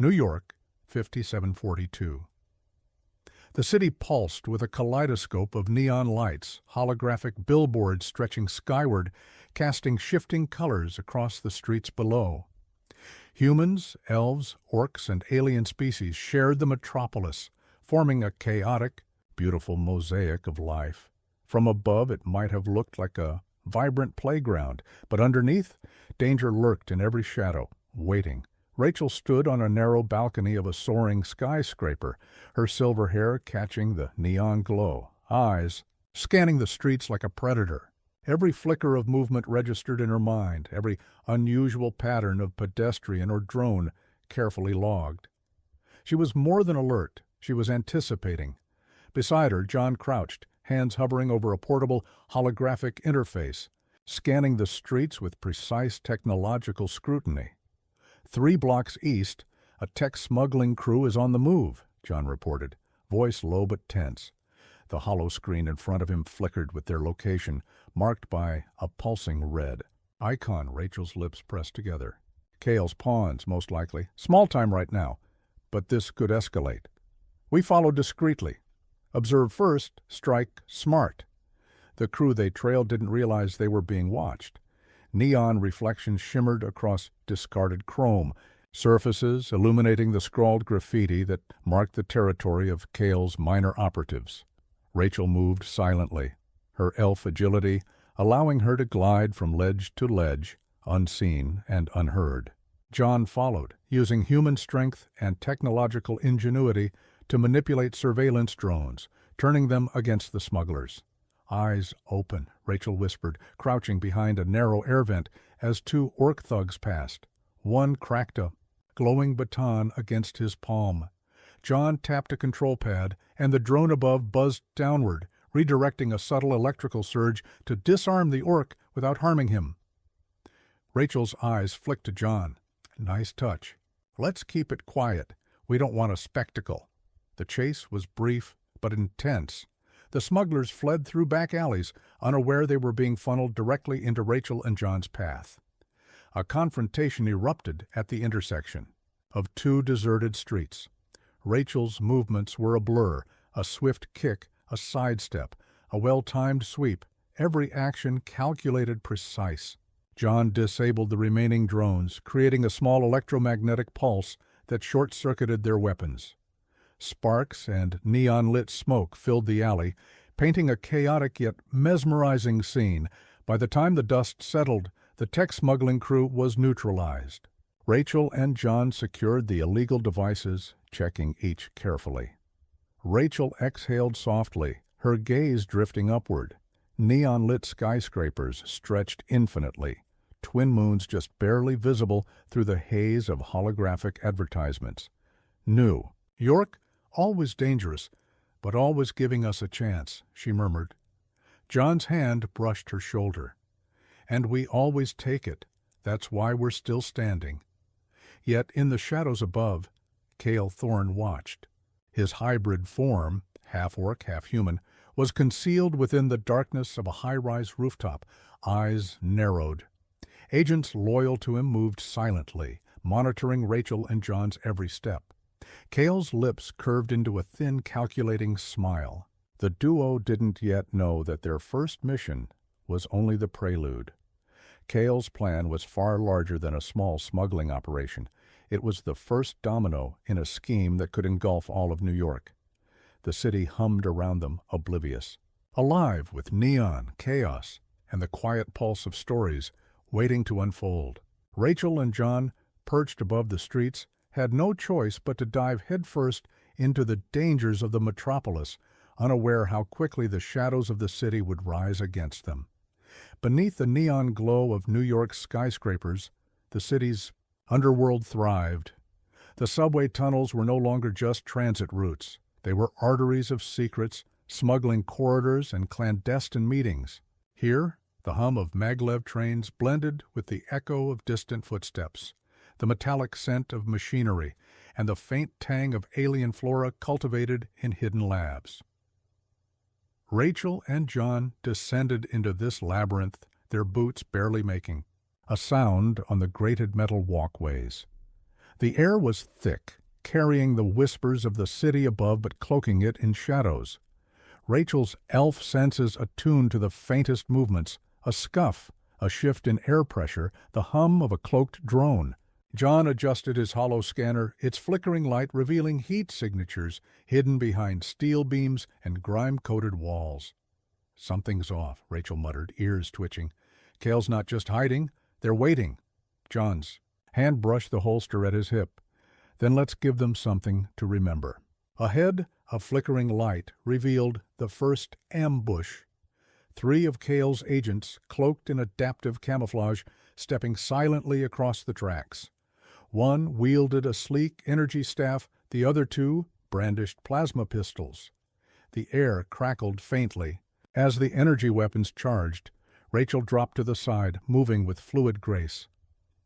New York, 5742. The city pulsed with a kaleidoscope of neon lights, holographic billboards stretching skyward, casting shifting colors across the streets below. Humans, elves, orcs, and alien species shared the metropolis, forming a chaotic, beautiful mosaic of life. From above, it might have looked like a vibrant playground, but underneath, danger lurked in every shadow, waiting. Rachel stood on a narrow balcony of a soaring skyscraper, her silver hair catching the neon glow, eyes scanning the streets like a predator. Every flicker of movement registered in her mind, every unusual pattern of pedestrian or drone carefully logged. She was more than alert, she was anticipating. Beside her, John crouched, hands hovering over a portable holographic interface, scanning the streets with precise technological scrutiny. 3 blocks east, a tech smuggling crew is on the move, John reported, voice low but tense. The hollow screen in front of him flickered with their location, marked by a pulsing red icon. Rachel's lips pressed together. Kale's pawns, most likely. Small time right now, but this could escalate. We follow discreetly. Observe first, strike smart. The crew they trailed didn't realize they were being watched. Neon reflections shimmered across discarded chrome, surfaces illuminating the scrawled graffiti that marked the territory of Kale's minor operatives. Rachel moved silently, her elf agility allowing her to glide from ledge to ledge, unseen and unheard. John followed, using human strength and technological ingenuity to manipulate surveillance drones, turning them against the smugglers. Eyes open, Rachel whispered, crouching behind a narrow air vent as 2 orc thugs passed. One cracked a glowing baton against his palm. John tapped a control pad, and the drone above buzzed downward, redirecting a subtle electrical surge to disarm the orc without harming him. Rachel's eyes flicked to John. Nice touch. Let's keep it quiet. We don't want a spectacle. The chase was brief but intense. The smugglers fled through back alleys, unaware they were being funneled directly into Rachel and John's path. A confrontation erupted at the intersection of 2 deserted streets. Rachel's movements were a blur, a swift kick, a sidestep, a well-timed sweep, every action calculated precise. John disabled the remaining drones, creating a small electromagnetic pulse that short-circuited their weapons. Sparks and neon-lit smoke filled the alley, painting a chaotic yet mesmerizing scene. By the time the dust settled, the tech smuggling crew was neutralized. Rachel and John secured the illegal devices, checking each carefully. Rachel exhaled softly, her gaze drifting upward. Neon-lit skyscrapers stretched infinitely, twin moons just barely visible through the haze of holographic advertisements. New York, always dangerous, but always giving us a chance, she murmured. John's hand brushed her shoulder. And we always take it. That's why we're still standing. Yet in the shadows above, Cale Thorne watched. His hybrid form, half orc, half human, was concealed within the darkness of a high-rise rooftop, eyes narrowed. Agents loyal to him moved silently, monitoring Rachel and John's every step. Cale's lips curved into a thin, calculating smile. The duo didn't yet know that their first mission was only the prelude. Cale's plan was far larger than a small smuggling operation. It was the first domino in a scheme that could engulf all of New York. The city hummed around them, oblivious, alive with neon, chaos, and the quiet pulse of stories waiting to unfold. Rachel and John, perched above the streets, had no choice but to dive headfirst into the dangers of the metropolis, unaware how quickly the shadows of the city would rise against them. Beneath the neon glow of New York's skyscrapers, the city's underworld thrived. The subway tunnels were no longer just transit routes. They were arteries of secrets, smuggling corridors, and clandestine meetings. Here, the hum of maglev trains blended with the echo of distant footsteps, the metallic scent of machinery, and the faint tang of alien flora cultivated in hidden labs. Rachel and John descended into this labyrinth, their boots barely making a sound on the grated metal walkways. The air was thick, carrying the whispers of the city above but cloaking it in shadows. Rachel's elf senses attuned to the faintest movements, a scuff, a shift in air pressure, the hum of a cloaked drone. John adjusted his hollow scanner, its flickering light revealing heat signatures hidden behind steel beams and grime-coated walls. "Something's off," Rachel muttered, ears twitching. "Cale's not just hiding, they're waiting." John's hand brushed the holster at his hip. "Then let's give them something to remember." Ahead, a flickering light revealed the first ambush. 3 of Cale's agents, cloaked in adaptive camouflage, stepping silently across the tracks. One wielded a sleek energy staff, the other 2 brandished plasma pistols. The air crackled faintly. As the energy weapons charged, Rachel dropped to the side, moving with fluid grace.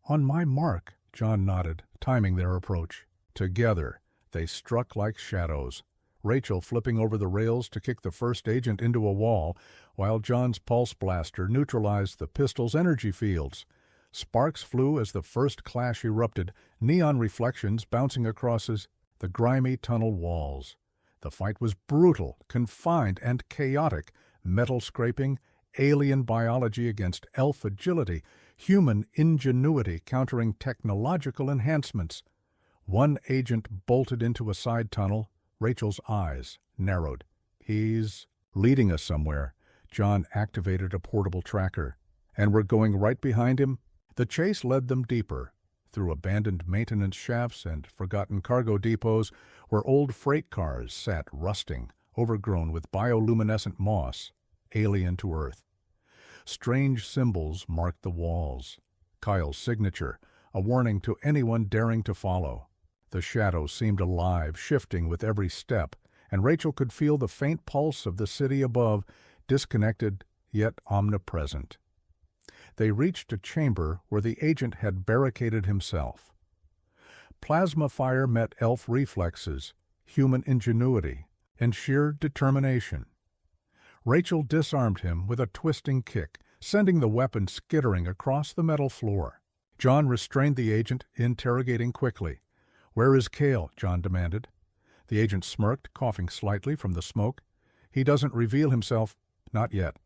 "On my mark," John nodded, timing their approach. Together, they struck like shadows, Rachel flipping over the rails to kick the first agent into a wall, while John's pulse blaster neutralized the pistol's energy fields. Sparks flew as the first clash erupted, neon reflections bouncing across the grimy tunnel walls. The fight was brutal, confined, and chaotic, metal scraping, alien biology against elf agility, human ingenuity countering technological enhancements. One agent bolted into a side tunnel. Rachel's eyes narrowed. "He's leading us somewhere." John activated a portable tracker. "And we're going right behind him?" The chase led them deeper, through abandoned maintenance shafts and forgotten cargo depots where old freight cars sat rusting, overgrown with bioluminescent moss, alien to Earth. Strange symbols marked the walls. Kyle's signature, a warning to anyone daring to follow. The shadows seemed alive, shifting with every step, and Rachel could feel the faint pulse of the city above, disconnected yet omnipresent. They reached a chamber where the agent had barricaded himself. Plasma fire met elf reflexes, human ingenuity, and sheer determination. Rachel disarmed him with a twisting kick, sending the weapon skittering across the metal floor. John restrained the agent, interrogating quickly. "Where is Cale?" John demanded. The agent smirked, coughing slightly from the smoke. "He doesn't reveal himself, not yet."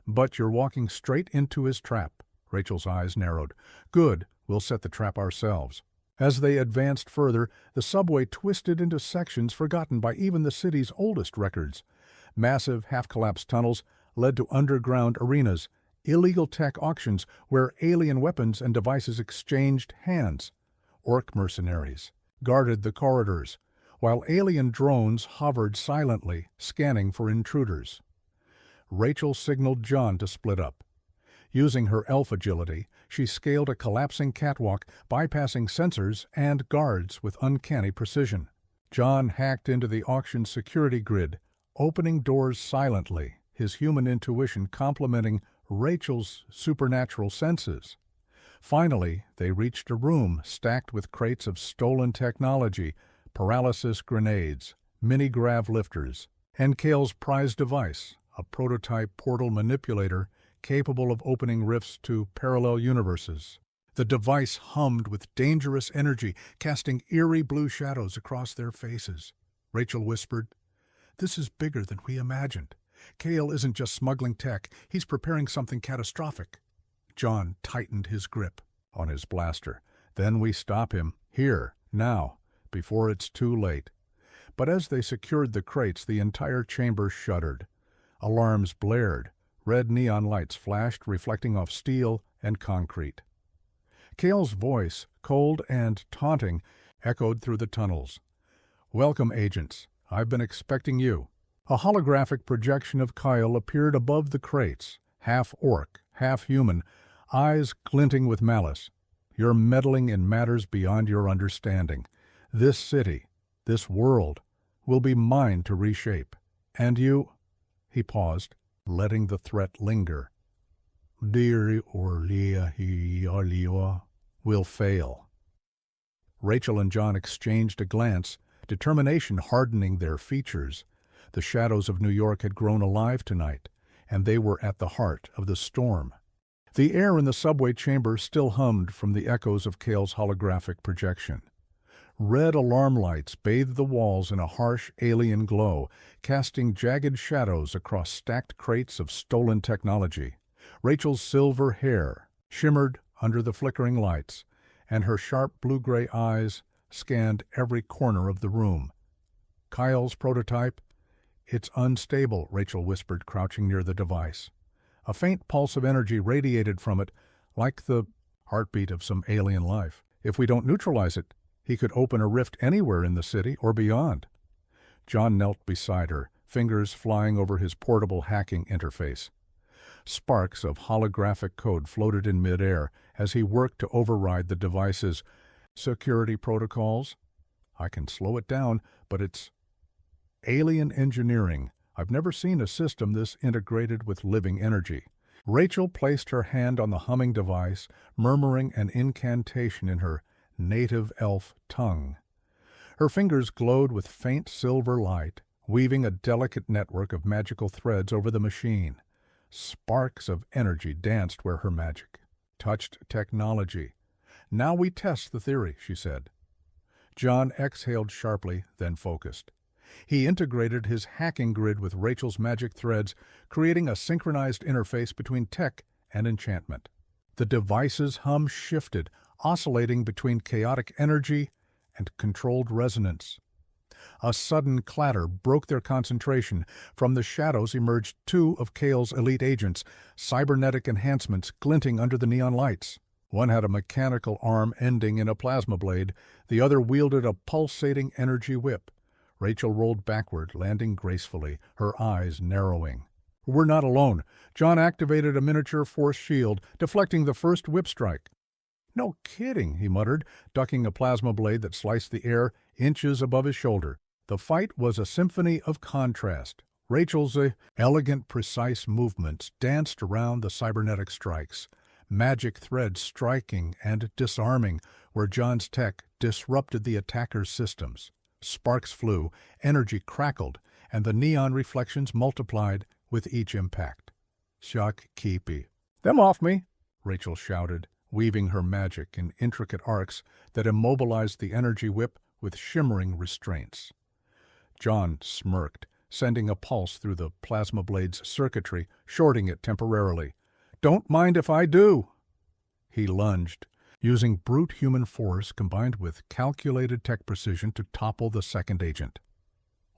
"But you're walking straight into his trap." Rachel's eyes narrowed. "Good, we'll set the trap ourselves." As they advanced further, the subway twisted into sections forgotten by even the city's oldest records. Massive, half-collapsed tunnels led to underground arenas, illegal tech auctions where alien weapons and devices exchanged hands. Orc mercenaries guarded the corridors, while alien drones hovered silently, scanning for intruders. Rachel signaled John to split up. Using her elf agility, she scaled a collapsing catwalk, bypassing sensors and guards with uncanny precision. John hacked into the auction security grid, opening doors silently, his human intuition complementing Rachel's supernatural senses. Finally, they reached a room stacked with crates of stolen technology, paralysis grenades, mini-grav lifters, and Cale's prized device, a prototype portal manipulator capable of opening rifts to parallel universes. The device hummed with dangerous energy, casting eerie blue shadows across their faces. Rachel whispered, "This is bigger than we imagined. Cale isn't just smuggling tech, he's preparing something catastrophic." John tightened his grip on his blaster. "Then we stop him, here, now, before it's too late." But as they secured the crates, the entire chamber shuddered. Alarms blared. Red neon lights flashed, reflecting off steel and concrete. Cale's voice, cold and taunting, echoed through the tunnels. "Welcome, agents. I've been expecting you." A holographic projection of Kyle appeared above the crates, half orc, half human, eyes glinting with malice. "You're meddling in matters beyond your understanding. This city, this world, will be mine to reshape. And you—" He paused, letting the threat linger. "Will fail." Rachel and John exchanged a glance, determination hardening their features. The shadows of New York had grown alive tonight, and they were at the heart of the storm. The air in the subway chamber still hummed from the echoes of Kale's holographic projection. Red alarm lights bathed the walls in a harsh alien glow, casting jagged shadows across stacked crates of stolen technology. Rachel's silver hair shimmered under the flickering lights, and her sharp blue-gray eyes scanned every corner of the room. Kyle's prototype? It's unstable, Rachel whispered, crouching near the device. A faint pulse of energy radiated from it, like the heartbeat of some alien life. If we don't neutralize it, he could open a rift anywhere in the city or beyond. John knelt beside her, fingers flying over his portable hacking interface. Sparks of holographic code floated in midair as he worked to override the device's security protocols. I can slow it down, but it's alien engineering. I've never seen a system this integrated with living energy. Rachel placed her hand on the humming device, murmuring an incantation in her native elf tongue. Her fingers glowed with faint silver light, weaving a delicate network of magical threads over the machine. Sparks of energy danced where her magic touched technology. Now we test the theory, she said. John exhaled sharply, then focused. He integrated his hacking grid with Rachel's magic threads, creating a synchronized interface between tech and enchantment. The device's hum shifted, oscillating between chaotic energy and controlled resonance. A sudden clatter broke their concentration. From the shadows emerged two of Kale's elite agents, cybernetic enhancements glinting under the neon lights. One had a mechanical arm ending in a plasma blade, the other wielded a pulsating energy whip. Rachel rolled backward, landing gracefully, her eyes narrowing. We're not alone. John activated a miniature force shield, deflecting the first whip strike. No kidding, he muttered, ducking a plasma blade that sliced the air inches above his shoulder. The fight was a symphony of contrast. Rachel's elegant, precise movements danced around the cybernetic strikes, magic threads striking and disarming where John's tech disrupted the attacker's systems. Sparks flew, energy crackled, and the neon reflections multiplied with each impact. Shock keepy. Them off me, Rachel shouted, weaving her magic in intricate arcs that immobilized the energy whip with shimmering restraints. John smirked, sending a pulse through the plasma blade's circuitry, shorting it temporarily. Don't mind if I do. He lunged, using brute human force combined with calculated tech precision to topple the second agent.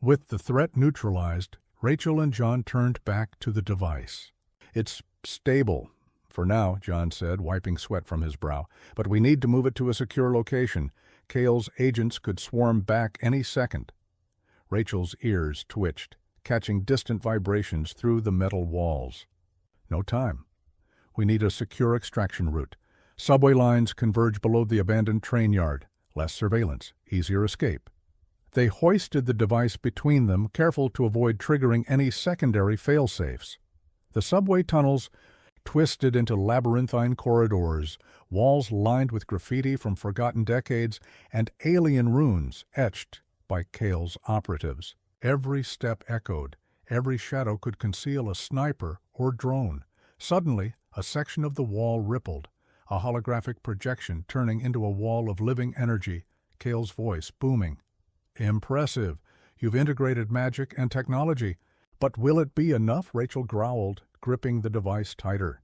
With the threat neutralized, Rachel and John turned back to the device. It's stable, for now, John said, wiping sweat from his brow, but we need to move it to a secure location. Kale's agents could swarm back any second. Rachel's ears twitched, catching distant vibrations through the metal walls. No time. We need a secure extraction route. Subway lines converge below the abandoned train yard. Less surveillance, easier escape. They hoisted the device between them, careful to avoid triggering any secondary fail-safes. The subway tunnels twisted into labyrinthine corridors, walls lined with graffiti from forgotten decades, and alien runes etched by Kale's operatives. Every step echoed. Every shadow could conceal a sniper or drone. Suddenly, a section of the wall rippled, a holographic projection turning into a wall of living energy, Kale's voice booming. Impressive. You've integrated magic and technology. But will it be enough? Rachel growled, gripping the device tighter.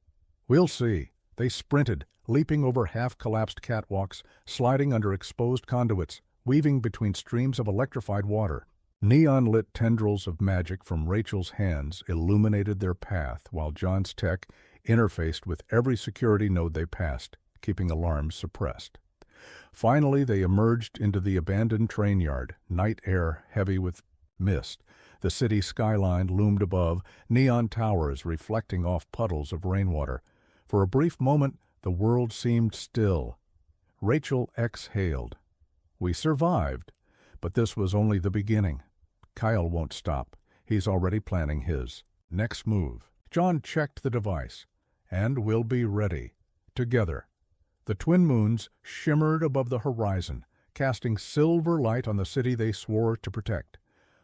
We'll see. They sprinted, leaping over half-collapsed catwalks, sliding under exposed conduits, weaving between streams of electrified water. Neon-lit tendrils of magic from Rachel's hands illuminated their path, while John's tech interfaced with every security node they passed, keeping alarms suppressed. Finally, they emerged into the abandoned train yard, night air heavy with mist. The city skyline loomed above, neon towers reflecting off puddles of rainwater. For a brief moment, the world seemed still. Rachel exhaled. We survived, but this was only the beginning. Kyle won't stop. He's already planning his next move. John checked the device, and we'll be ready. Together. The twin moons shimmered above the horizon, casting silver light on the city they swore to protect.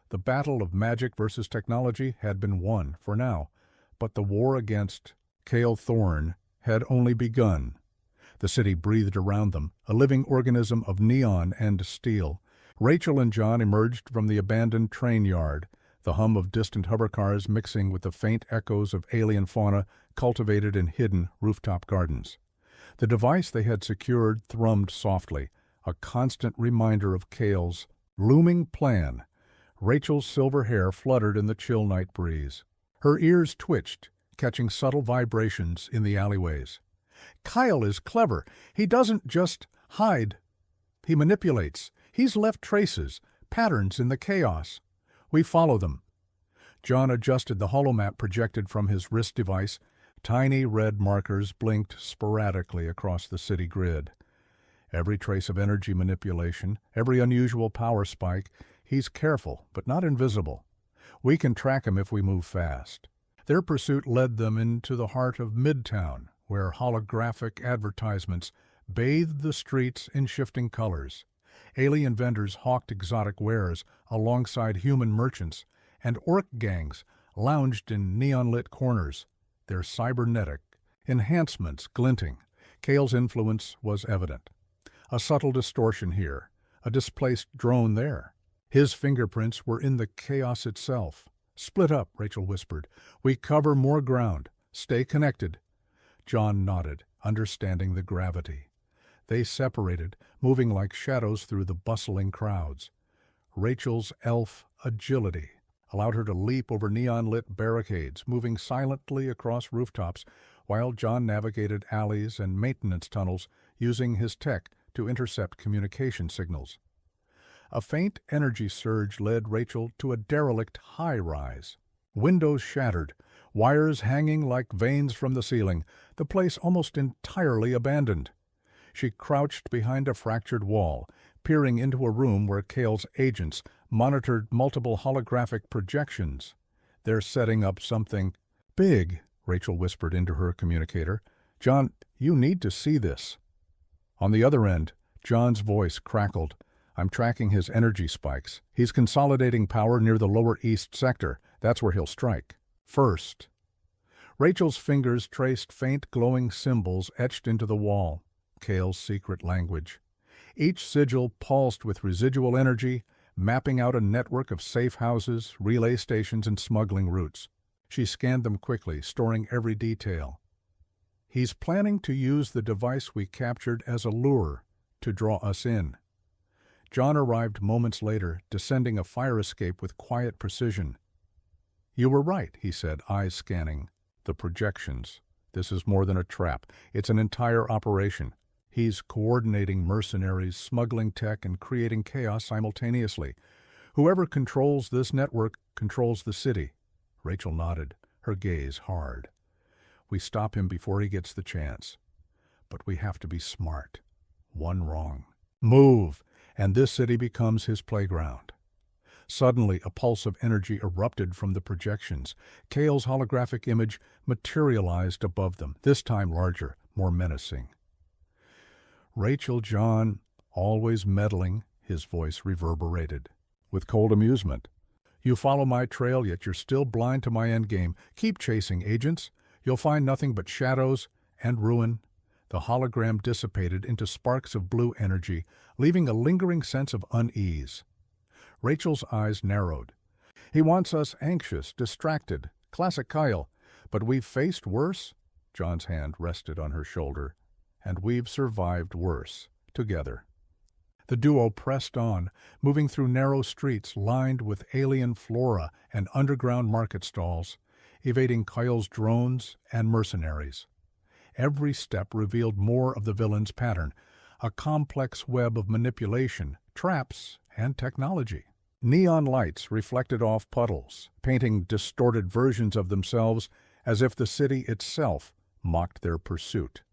The battle of magic versus technology had been won for now, but the war against Kale Thorne had only begun. The city breathed around them, a living organism of neon and steel. Rachel and John emerged from the abandoned train yard, the hum of distant hovercars mixing with the faint echoes of alien fauna cultivated in hidden rooftop gardens. The device they had secured thrummed softly, a constant reminder of Cale's looming plan. Rachel's silver hair fluttered in the chill night breeze. Her ears twitched, catching subtle vibrations in the alleyways. Kyle is clever. He doesn't just hide. He manipulates. He's left traces, patterns in the chaos. We follow them. John adjusted the holomap projected from his wrist device. Tiny red markers blinked sporadically across the city grid. Every trace of energy manipulation, every unusual power spike, he's careful, but not invisible. We can track him if we move fast. Their pursuit led them into the heart of Midtown, where holographic advertisements bathed the streets in shifting colors. Alien vendors hawked exotic wares alongside human merchants, and orc gangs lounged in neon-lit corners, their cybernetic enhancements glinting. Cale's influence was evident. A subtle distortion here, a displaced drone there. His fingerprints were in the chaos itself. "Split up," Rachel whispered. "We cover more ground. Stay connected." John nodded, understanding the gravity. They separated, moving like shadows through the bustling crowds. Rachel's elf agility allowed her to leap over neon-lit barricades, moving silently across rooftops, while John navigated alleys and maintenance tunnels, using his tech to intercept communication signals. A faint energy surge led Rachel to a derelict high-rise. Windows shattered, wires hanging like veins from the ceiling, the place almost entirely abandoned. She crouched behind a fractured wall, peering into a room where Cale's agents monitored multiple holographic projections. "They're setting up something big," Rachel whispered into her communicator. "John, you need to see this." On the other end, John's voice crackled. "I'm tracking his energy spikes. He's consolidating power near the Lower East sector. That's where he'll strike first." Rachel's fingers traced faint glowing symbols etched into the wall. Cale's secret language. Each sigil pulsed with residual energy, mapping out a network of safe houses, relay stations, and smuggling routes. She scanned them quickly, storing every detail. "He's planning to use the device we captured as a lure to draw us in." John arrived moments later, descending a fire escape with quiet precision. "You were right," he said, eyes scanning the projections. "This is more than a trap. It's an entire operation. He's coordinating mercenaries, smuggling tech, and creating chaos simultaneously. Whoever controls this network controls the city." Rachel nodded, her gaze hard. "We stop him before he gets the chance. But we have to be smart. One wrong move, and this city becomes his playground." Suddenly, a pulse of energy erupted from the projections. Cale's holographic image materialized above them, this time larger, more menacing. "Rachel, John, always meddling," his voice reverberated, with cold amusement. "You follow my trail, yet you're still blind to my endgame. Keep chasing, agents. You'll find nothing but shadows and ruin." The hologram dissipated into sparks of blue energy, leaving a lingering sense of unease. Rachel's eyes narrowed. "He wants us anxious, distracted. Classic Kyle. But we've faced worse." John's hand rested on her shoulder. "And we've survived worse, together." The duo pressed on, moving through narrow streets lined with alien flora and underground market stalls, evading Kyle's drones and mercenaries. Every step revealed more of the villain's pattern, a complex web of manipulation, traps, and technology. Neon lights reflected off puddles, painting distorted versions of themselves as if the city itself mocked their pursuit.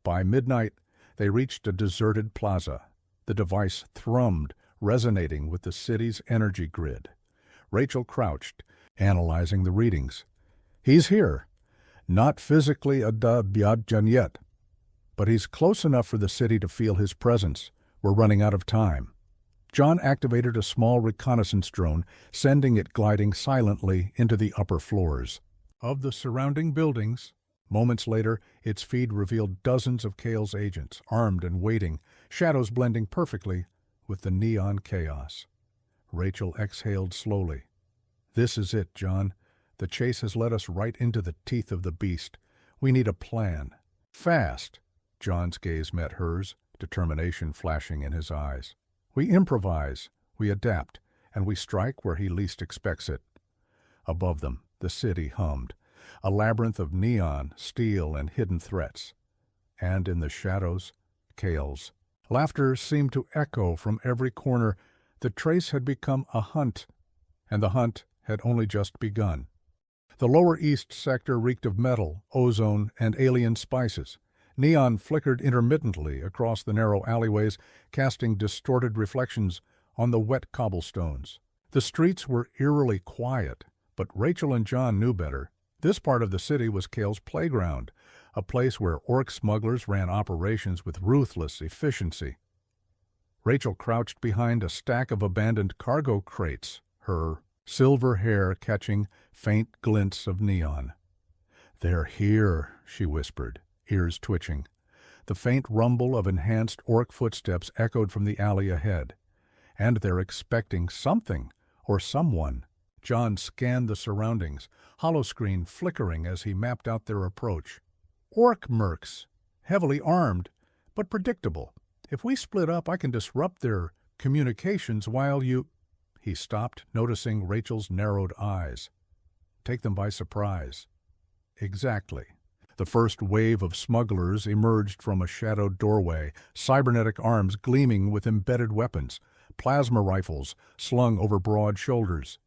By midnight, they reached a deserted plaza. The device thrummed, resonating with the city's energy grid. Rachel crouched, analyzing the readings. "He's here. Not physically a Byadjan yet, but he's close enough for the city to feel his presence. We're running out of time." John activated a small reconnaissance drone, sending it gliding silently into the upper floors of the surrounding buildings. Moments later, its feed revealed dozens of Kale's agents, armed and waiting, shadows blending perfectly with the neon chaos. Rachel exhaled slowly. This is it, John. The chase has led us right into the teeth of the beast. We need a plan. Fast. John's gaze met hers, determination flashing in his eyes. We improvise, we adapt, and we strike where he least expects it. Above them, the city hummed, a labyrinth of neon, steel, and hidden threats. And in the shadows, Kale's. Laughter seemed to echo from every corner. The trace had become a hunt, and the hunt had only just begun. The lower east sector reeked of metal, ozone, and alien spices. Neon flickered intermittently across the narrow alleyways, casting distorted reflections on the wet cobblestones. The streets were eerily quiet, but Rachel and John knew better. This part of the city was Kale's playground, a place where orc smugglers ran operations with ruthless efficiency. Rachel crouched behind a stack of abandoned cargo crates, her silver hair catching faint glints of neon. "They're here," she whispered, ears twitching. The faint rumble of enhanced orc footsteps echoed from the alley ahead. And they're expecting something, or someone. John scanned the surroundings, holoscreen flickering as he mapped out their approach. Orc mercs, heavily armed, but predictable. If we split up, I can disrupt their communications while you... He stopped, noticing Rachel's narrowed eyes. Take them by surprise. Exactly. The first wave of smugglers emerged from a shadowed doorway, cybernetic arms gleaming with embedded weapons, plasma rifles slung over broad shoulders.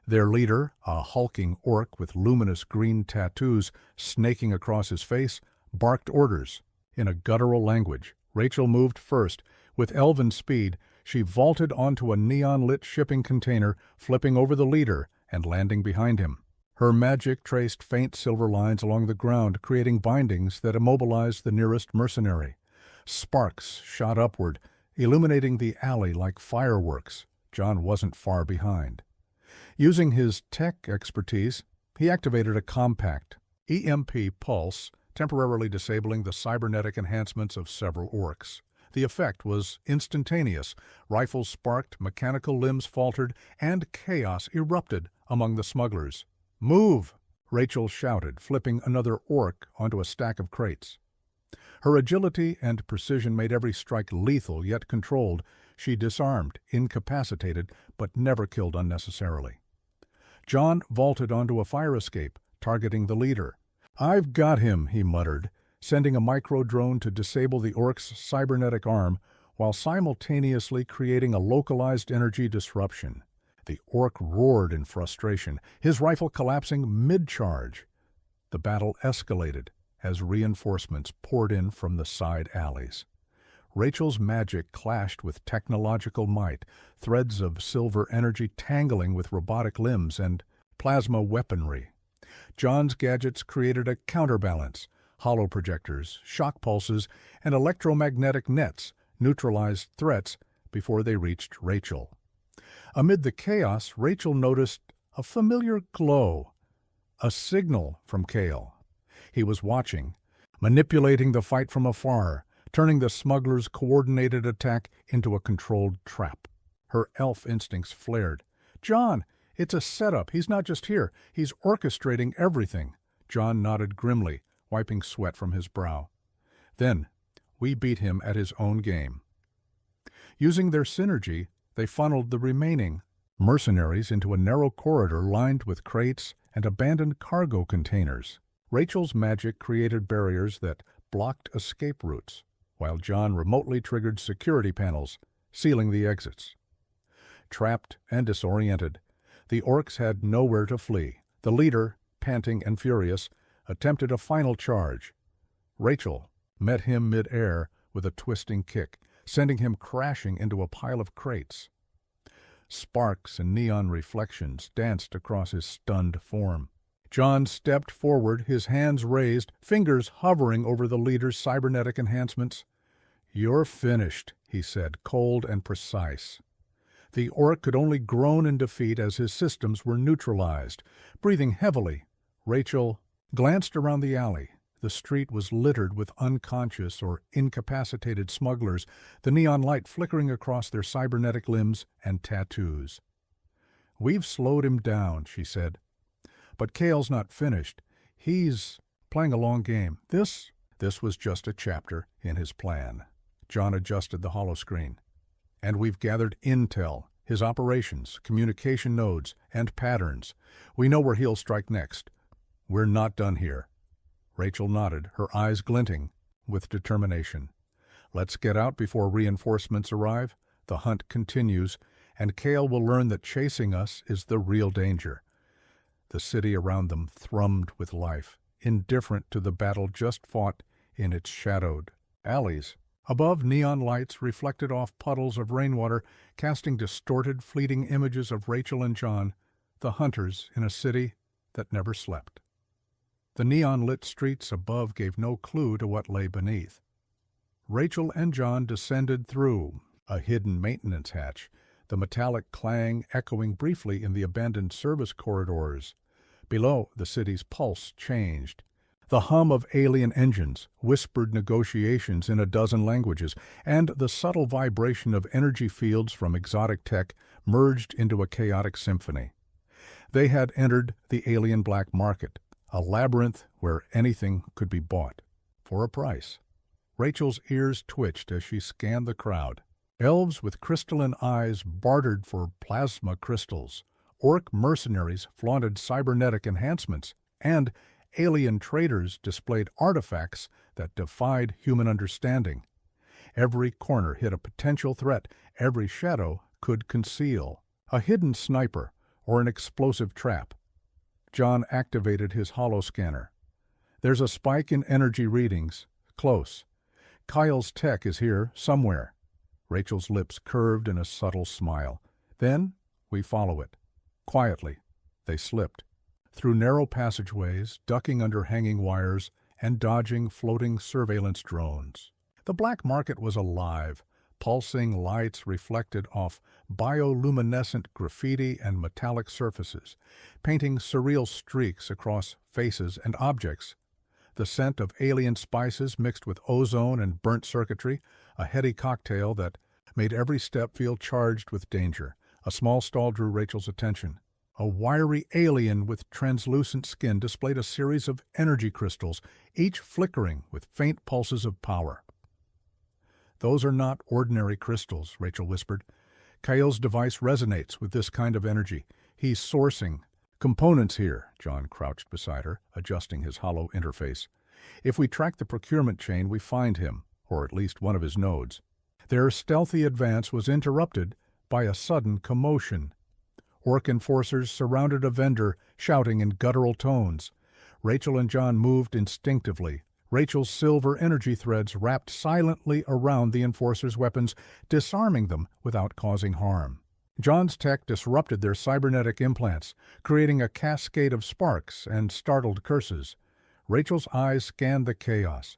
Their leader, a hulking orc with luminous green tattoos snaking across his face, barked orders. In a guttural language, Rachel moved first. With elven speed, she vaulted onto a neon-lit shipping container, flipping over the leader and landing behind him. Her magic traced faint silver lines along the ground, creating bindings that immobilized the nearest mercenary. Sparks shot upward, illuminating the alley like fireworks. John wasn't far behind. Using his tech expertise, he activated a compact EMP pulse, temporarily disabling the cybernetic enhancements of several orcs. The effect was instantaneous. Rifles sparked, mechanical limbs faltered, and chaos erupted among the smugglers. "Move!" Rachel shouted, flipping another orc onto a stack of crates. Her agility and precision made every strike lethal yet controlled. She disarmed, incapacitated, but never killed unnecessarily. John vaulted onto a fire escape, targeting the leader. "I've got him," he muttered, sending a micro-drone to disable the orc's cybernetic arm while simultaneously creating a localized energy disruption. The orc roared in frustration, his rifle collapsing mid-charge. The battle escalated as reinforcements poured in from the side alleys. Rachel's magic clashed with technological might, threads of silver energy tangling with robotic limbs and plasma weaponry. John's gadgets created a counterbalance. Hollow projectors, shock pulses, and electromagnetic nets neutralized threats before they reached Rachel. Amid the chaos, Rachel noticed a familiar glow, a signal from Kale. He was watching, manipulating the fight from afar, turning the smugglers' coordinated attack into a controlled trap. Her elf instincts flared. "John, it's a setup. He's not just here. He's orchestrating everything." John nodded grimly, wiping sweat from his brow. "Then, we beat him at his own game." Using their synergy, they funneled the remaining mercenaries into a narrow corridor lined with crates and abandoned cargo containers. Rachel's magic created barriers that blocked escape routes, while John remotely triggered security panels, sealing the exits. Trapped and disoriented, the orcs had nowhere to flee. The leader, panting and furious, attempted a final charge. Rachel met him mid-air with a twisting kick, sending him crashing into a pile of crates. Sparks and neon reflections danced across his stunned form. John stepped forward, his hands raised, fingers hovering over the leader's cybernetic enhancements. "You're finished," he said, cold and precise. The orc could only groan in defeat as his systems were neutralized. Breathing heavily, Rachel glanced around the alley. The street was littered with unconscious or incapacitated smugglers, the neon light flickering across their cybernetic limbs and tattoos. "We've slowed him down," she said. "But Cale's not finished. He's playing a long game. This was just a chapter in his plan." John adjusted the holoscreen. "And we've gathered intel, his operations, communication nodes, and patterns. We know where he'll strike next. We're not done here." Rachel nodded, her eyes glinting with determination. "Let's get out before reinforcements arrive. The hunt continues, and Cale will learn that chasing us is the real danger." The city around them thrummed with life, indifferent to the battle just fought in its shadowed alleys. Above, neon lights reflected off puddles of rainwater, casting distorted, fleeting images of Rachel and John, the hunters in a city that never slept. The neon-lit streets above gave no clue to what lay beneath. Rachel and John descended through a hidden maintenance hatch, the metallic clang echoing briefly in the abandoned service corridors. Below, the city's pulse changed. The hum of alien engines, whispered negotiations in a dozen languages, and the subtle vibration of energy fields from exotic tech merged into a chaotic symphony. They had entered the alien black market, a labyrinth where anything could be bought, for a price. Rachel's ears twitched as she scanned the crowd. Elves with crystalline eyes bartered for plasma crystals. Orc mercenaries flaunted cybernetic enhancements, and alien traders displayed artifacts that defied human understanding. Every corner hid a potential threat every shadow could conceal. A hidden sniper or an explosive trap. John activated his holoscanner. "There's a spike in energy readings. Close. Kyle's tech is here, somewhere." Rachel's lips curved in a subtle smile. "Then we follow it." Quietly, they slipped. Through narrow passageways, ducking under hanging wires, and dodging floating surveillance drones. The black market was alive. Pulsing lights reflected off bioluminescent graffiti and metallic surfaces, painting surreal streaks across faces and objects. The scent of alien spices mixed with ozone and burnt circuitry, a heady cocktail that made every step feel charged with danger. A small stall drew Rachel's attention. A wiry alien with translucent skin displayed a series of energy crystals, each flickering with faint pulses of power. "Those are not ordinary crystals," Rachel whispered. "Kyle's device resonates with this kind of energy. He's sourcing components here." John crouched beside her, adjusting his hollow interface. "If we track the procurement chain, we find him, or at least one of his nodes." Their stealthy advance was interrupted by a sudden commotion. Orc enforcers surrounded a vendor, shouting in guttural tones. Rachel and John moved instinctively. Rachel's silver energy threads wrapped silently around the enforcers' weapons, disarming them without causing harm. John's tech disrupted their cybernetic implants, creating a cascade of sparks and startled curses. Rachel's eyes scanned the chaos.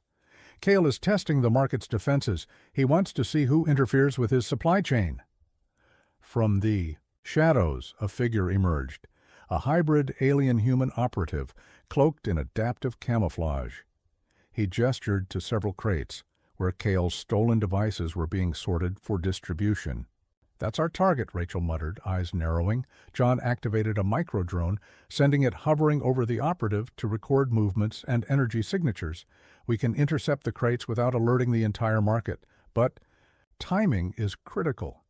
"Cale is testing the market's defenses. He wants to see who interferes with his supply chain." From the shadows, a figure emerged, a hybrid alien-human operative, cloaked in adaptive camouflage. He gestured to several crates, where Cale's stolen devices were being sorted for distribution. "That's our target," Rachel muttered, eyes narrowing. John activated a micro-drone, sending it hovering over the operative to record movements and energy signatures. "We can intercept the crates without alerting the entire market, but timing is critical."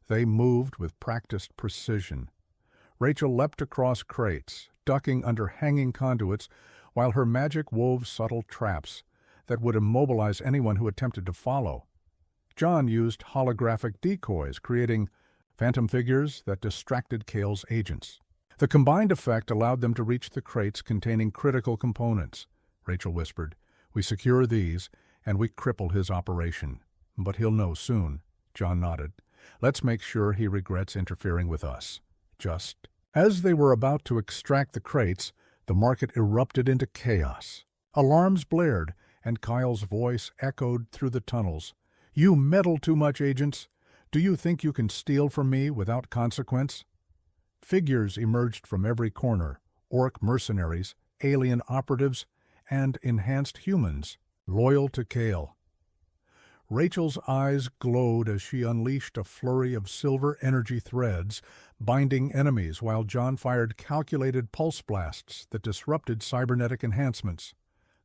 They moved with practiced precision. Rachel leapt across crates, ducking under hanging conduits, while her magic wove subtle traps that would immobilize anyone who attempted to follow. John used holographic decoys, creating phantom figures that distracted Cale's agents. The combined effect allowed them to reach the crates containing critical components. Rachel whispered, "We secure these, and we cripple his operation. But he'll know soon." John nodded. "Let's make sure he regrets interfering with us." Just as they were about to extract the crates, the market erupted into chaos. Alarms blared, and Kyle's voice echoed through the tunnels. "You meddle too much, agents. Do you think you can steal from me without consequence?" Figures emerged from every corner, orc mercenaries, alien operatives, and enhanced humans, loyal to Kale. Rachel's eyes glowed as she unleashed a flurry of silver energy threads, binding enemies while John fired calculated pulse blasts that disrupted cybernetic enhancements.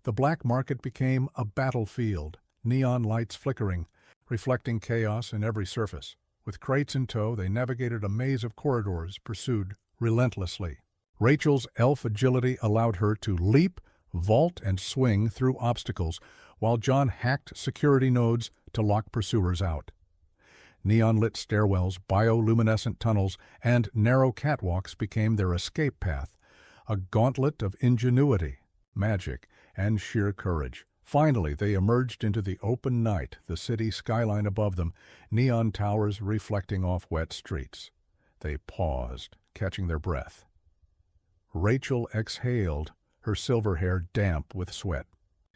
The black market became a battlefield, neon lights flickering, reflecting chaos in every surface. With crates in tow, they navigated a maze of corridors, pursued relentlessly. Rachel's elf agility allowed her to leap, vault, and swing through obstacles, while John hacked security nodes to lock pursuers out. Neon-lit stairwells, bioluminescent tunnels, and narrow catwalks became their escape path, a gauntlet of ingenuity, magic, and sheer courage. Finally, they emerged into the open night, the city skyline above them, neon towers reflecting off wet streets. They paused, catching their breath. Rachel exhaled, her silver hair damp with sweat.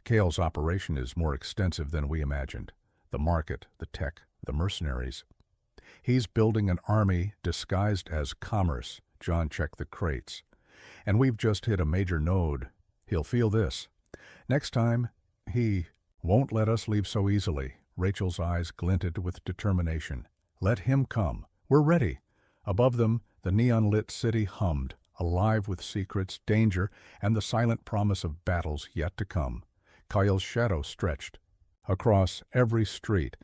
Kale's operation is more extensive than we imagined. The market, the tech, the mercenaries. He's building an army disguised as commerce. John checked the crates. And we've just hit a major node. He'll feel this. Next time, he won't let us leave so easily. Rachel's eyes glinted with determination. Let him come. We're ready. Above them, the neon-lit city hummed, alive with secrets, danger, and the silent promise of battles yet to come. Kyle's shadow stretched across every street,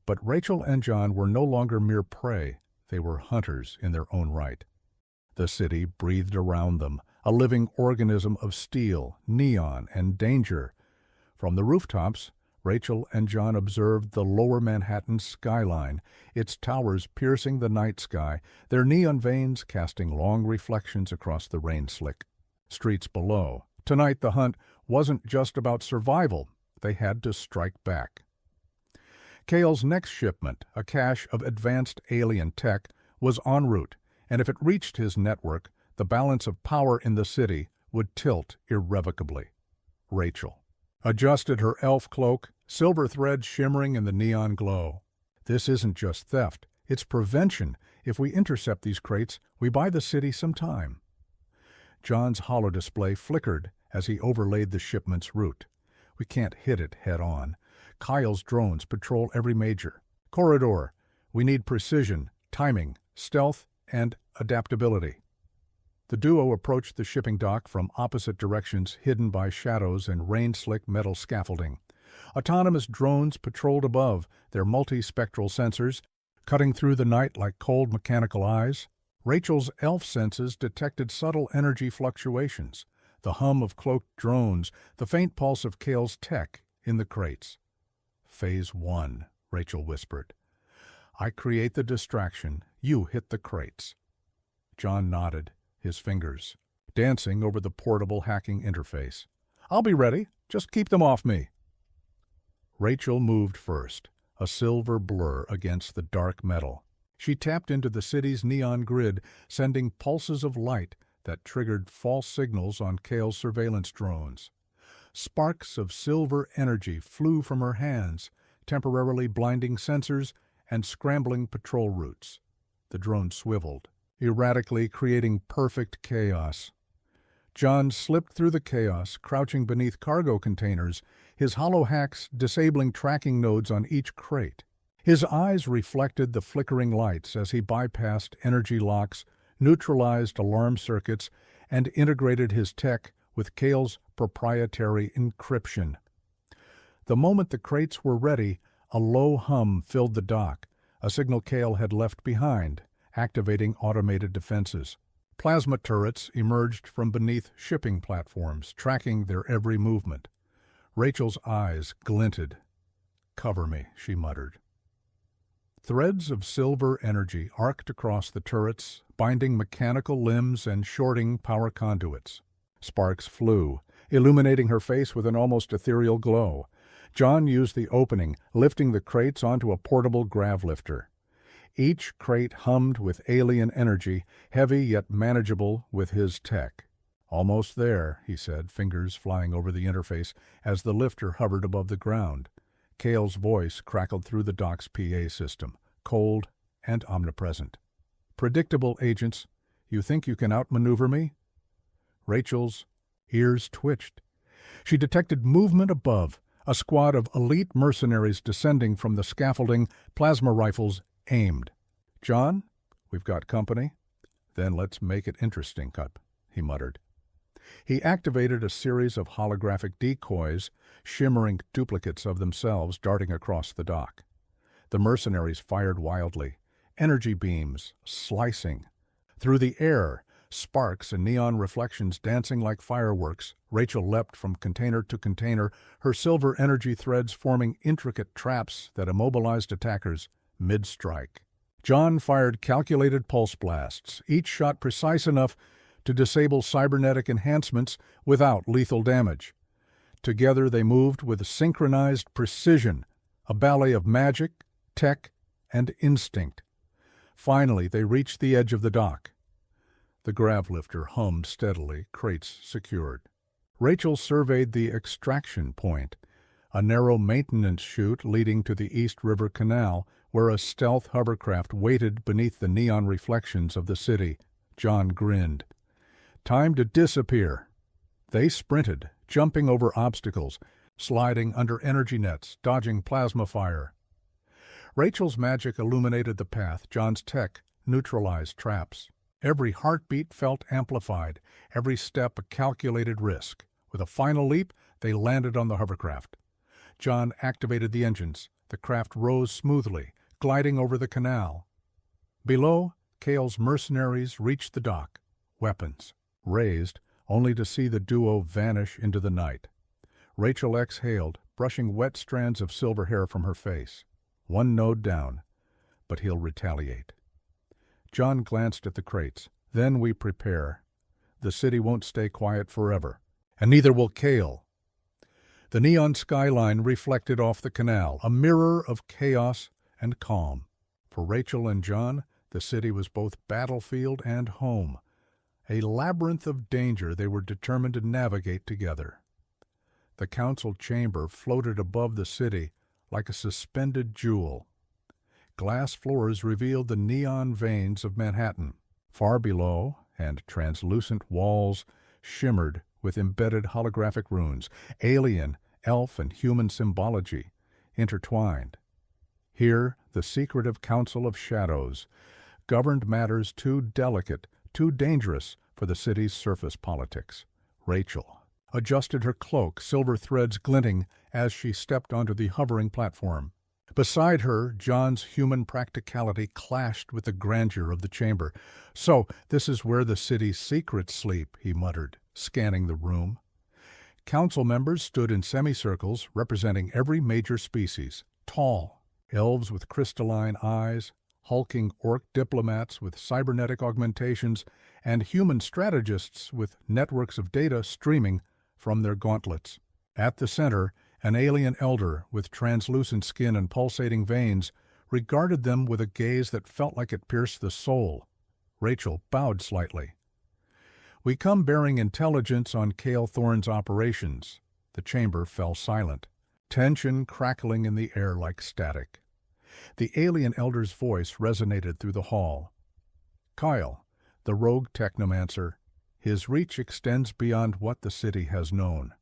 but Rachel and John were no longer mere prey. They were hunters in their own right. The city breathed around them, a living organism of steel, neon, and danger. From the rooftops, Rachel and John observed the lower Manhattan skyline, its towers piercing the night sky, their neon veins casting long reflections across the rain-slick streets below. Tonight the hunt wasn't just about survival. They had to strike back. Kale's next shipment, a cache of advanced alien tech, was en route, and if it reached his network, the balance of power in the city would tilt irrevocably. Rachel adjusted her elf cloak, silver threads shimmering in the neon glow. This isn't just theft, it's prevention. If we intercept these crates, we buy the city some time. John's holodisplay flickered as he overlaid the shipment's route. We can't hit it head-on. Kyle's drones patrol every major corridor. We need precision, timing, stealth, and adaptability. The duo approached the shipping dock from opposite directions, hidden by shadows and rain-slick metal scaffolding. Autonomous drones patrolled above, their multispectral sensors cutting through the night like cold mechanical eyes. Rachel's elf senses detected subtle energy fluctuations, the hum of cloaked drones, the faint pulse of Kale's tech in the crates. Phase 1, Rachel whispered. I create the distraction, you hit the crates. John nodded, his fingers dancing over the portable hacking interface. I'll be ready, just keep them off me. Rachel moved first, a silver blur against the dark metal. She tapped into the city's neon grid, sending pulses of light that triggered false signals on Kale's surveillance drones. Sparks of silver energy flew from her hands, temporarily blinding sensors and scrambling patrol routes. The drone swiveled, erratically creating perfect chaos. John slipped through the chaos, crouching beneath cargo containers, his hollow hacks disabling tracking nodes on each crate. His eyes reflected the flickering lights as he bypassed energy locks, neutralized alarm circuits, and integrated his tech with Kale's proprietary encryption. The moment the crates were ready, a low hum filled the dock, a signal Kale had left behind, activating automated defenses. Plasma turrets emerged from beneath shipping platforms, tracking their every movement. Rachel's eyes glinted. Cover me, she muttered. Threads of silver energy arced across the turrets, binding mechanical limbs and shorting power conduits. Sparks flew, illuminating her face with an almost ethereal glow. John used the opening, lifting the crates onto a portable grav lifter. Each crate hummed with alien energy, heavy yet manageable with his tech. Almost there, he said, fingers flying over the interface as the lifter hovered above the ground. Kale's voice crackled through the dock's PA system, cold and omnipresent. Predictable, agents. You think you can outmaneuver me? Rachel's ears twitched. She detected movement above, a squad of elite mercenaries descending from the scaffolding, plasma rifles aimed. "John, we've got company." "Then let's make it interesting, Cup," he muttered. He activated a series of holographic decoys, shimmering duplicates of themselves darting across the dock. The mercenaries fired wildly, energy beams slicing. Through the air, sparks and neon reflections dancing like fireworks, Rachel leapt from container to container, her silver energy threads forming intricate traps that immobilized attackers mid-strike. John fired calculated pulse blasts, each shot precise enough to disable cybernetic enhancements without lethal damage. Together they moved with synchronized precision, a ballet of magic, tech, and instinct. Finally, they reached the edge of the dock. The grav-lifter hummed steadily, crates secured. Rachel surveyed the extraction point, a narrow maintenance chute leading to the East River Canal, where a stealth hovercraft waited beneath the neon reflections of the city. John grinned. Time to disappear. They sprinted, jumping over obstacles, sliding under energy nets, dodging plasma fire. Rachel's magic illuminated the path. John's tech neutralized traps. Every heartbeat felt amplified, every step a calculated risk. With a final leap, they landed on the hovercraft. John activated the engines. The craft rose smoothly, gliding over the canal. Below, Kale's mercenaries reached the dock, weapons raised, only to see the duo vanish into the night. Rachel exhaled, brushing wet strands of silver hair from her face. One node down, but he'll retaliate. John glanced at the crates. Then we prepare. The city won't stay quiet forever, and neither will Kale. The neon skyline reflected off the canal, a mirror of chaos and calm. For Rachel and John, the city was both battlefield and home, a labyrinth of danger they were determined to navigate together. The council chamber floated above the city like a suspended jewel. Glass floors revealed the neon veins of Manhattan. Far below, and translucent walls shimmered with embedded holographic runes, alien, elf, and human symbology intertwined. Here, the secretive Council of Shadows governed matters too delicate, too dangerous for the city's surface politics. Rachel adjusted her cloak, silver threads glinting as she stepped onto the hovering platform. Beside her, John's human practicality clashed with the grandeur of the chamber. "So, this is where the city's secrets sleep," he muttered, scanning the room. Council members stood in semicircles representing every major species. Tall, elves with crystalline eyes, hulking orc diplomats with cybernetic augmentations, and human strategists with networks of data streaming from their gauntlets. At the center, an alien elder with translucent skin and pulsating veins regarded them with a gaze that felt like it pierced the soul. Rachel bowed slightly. "We come bearing intelligence on Cale Thorne's operations." The chamber fell silent, tension crackling in the air like static. The alien elder's voice resonated through the hall. "Kyle, the rogue technomancer, his reach extends beyond what the city has known.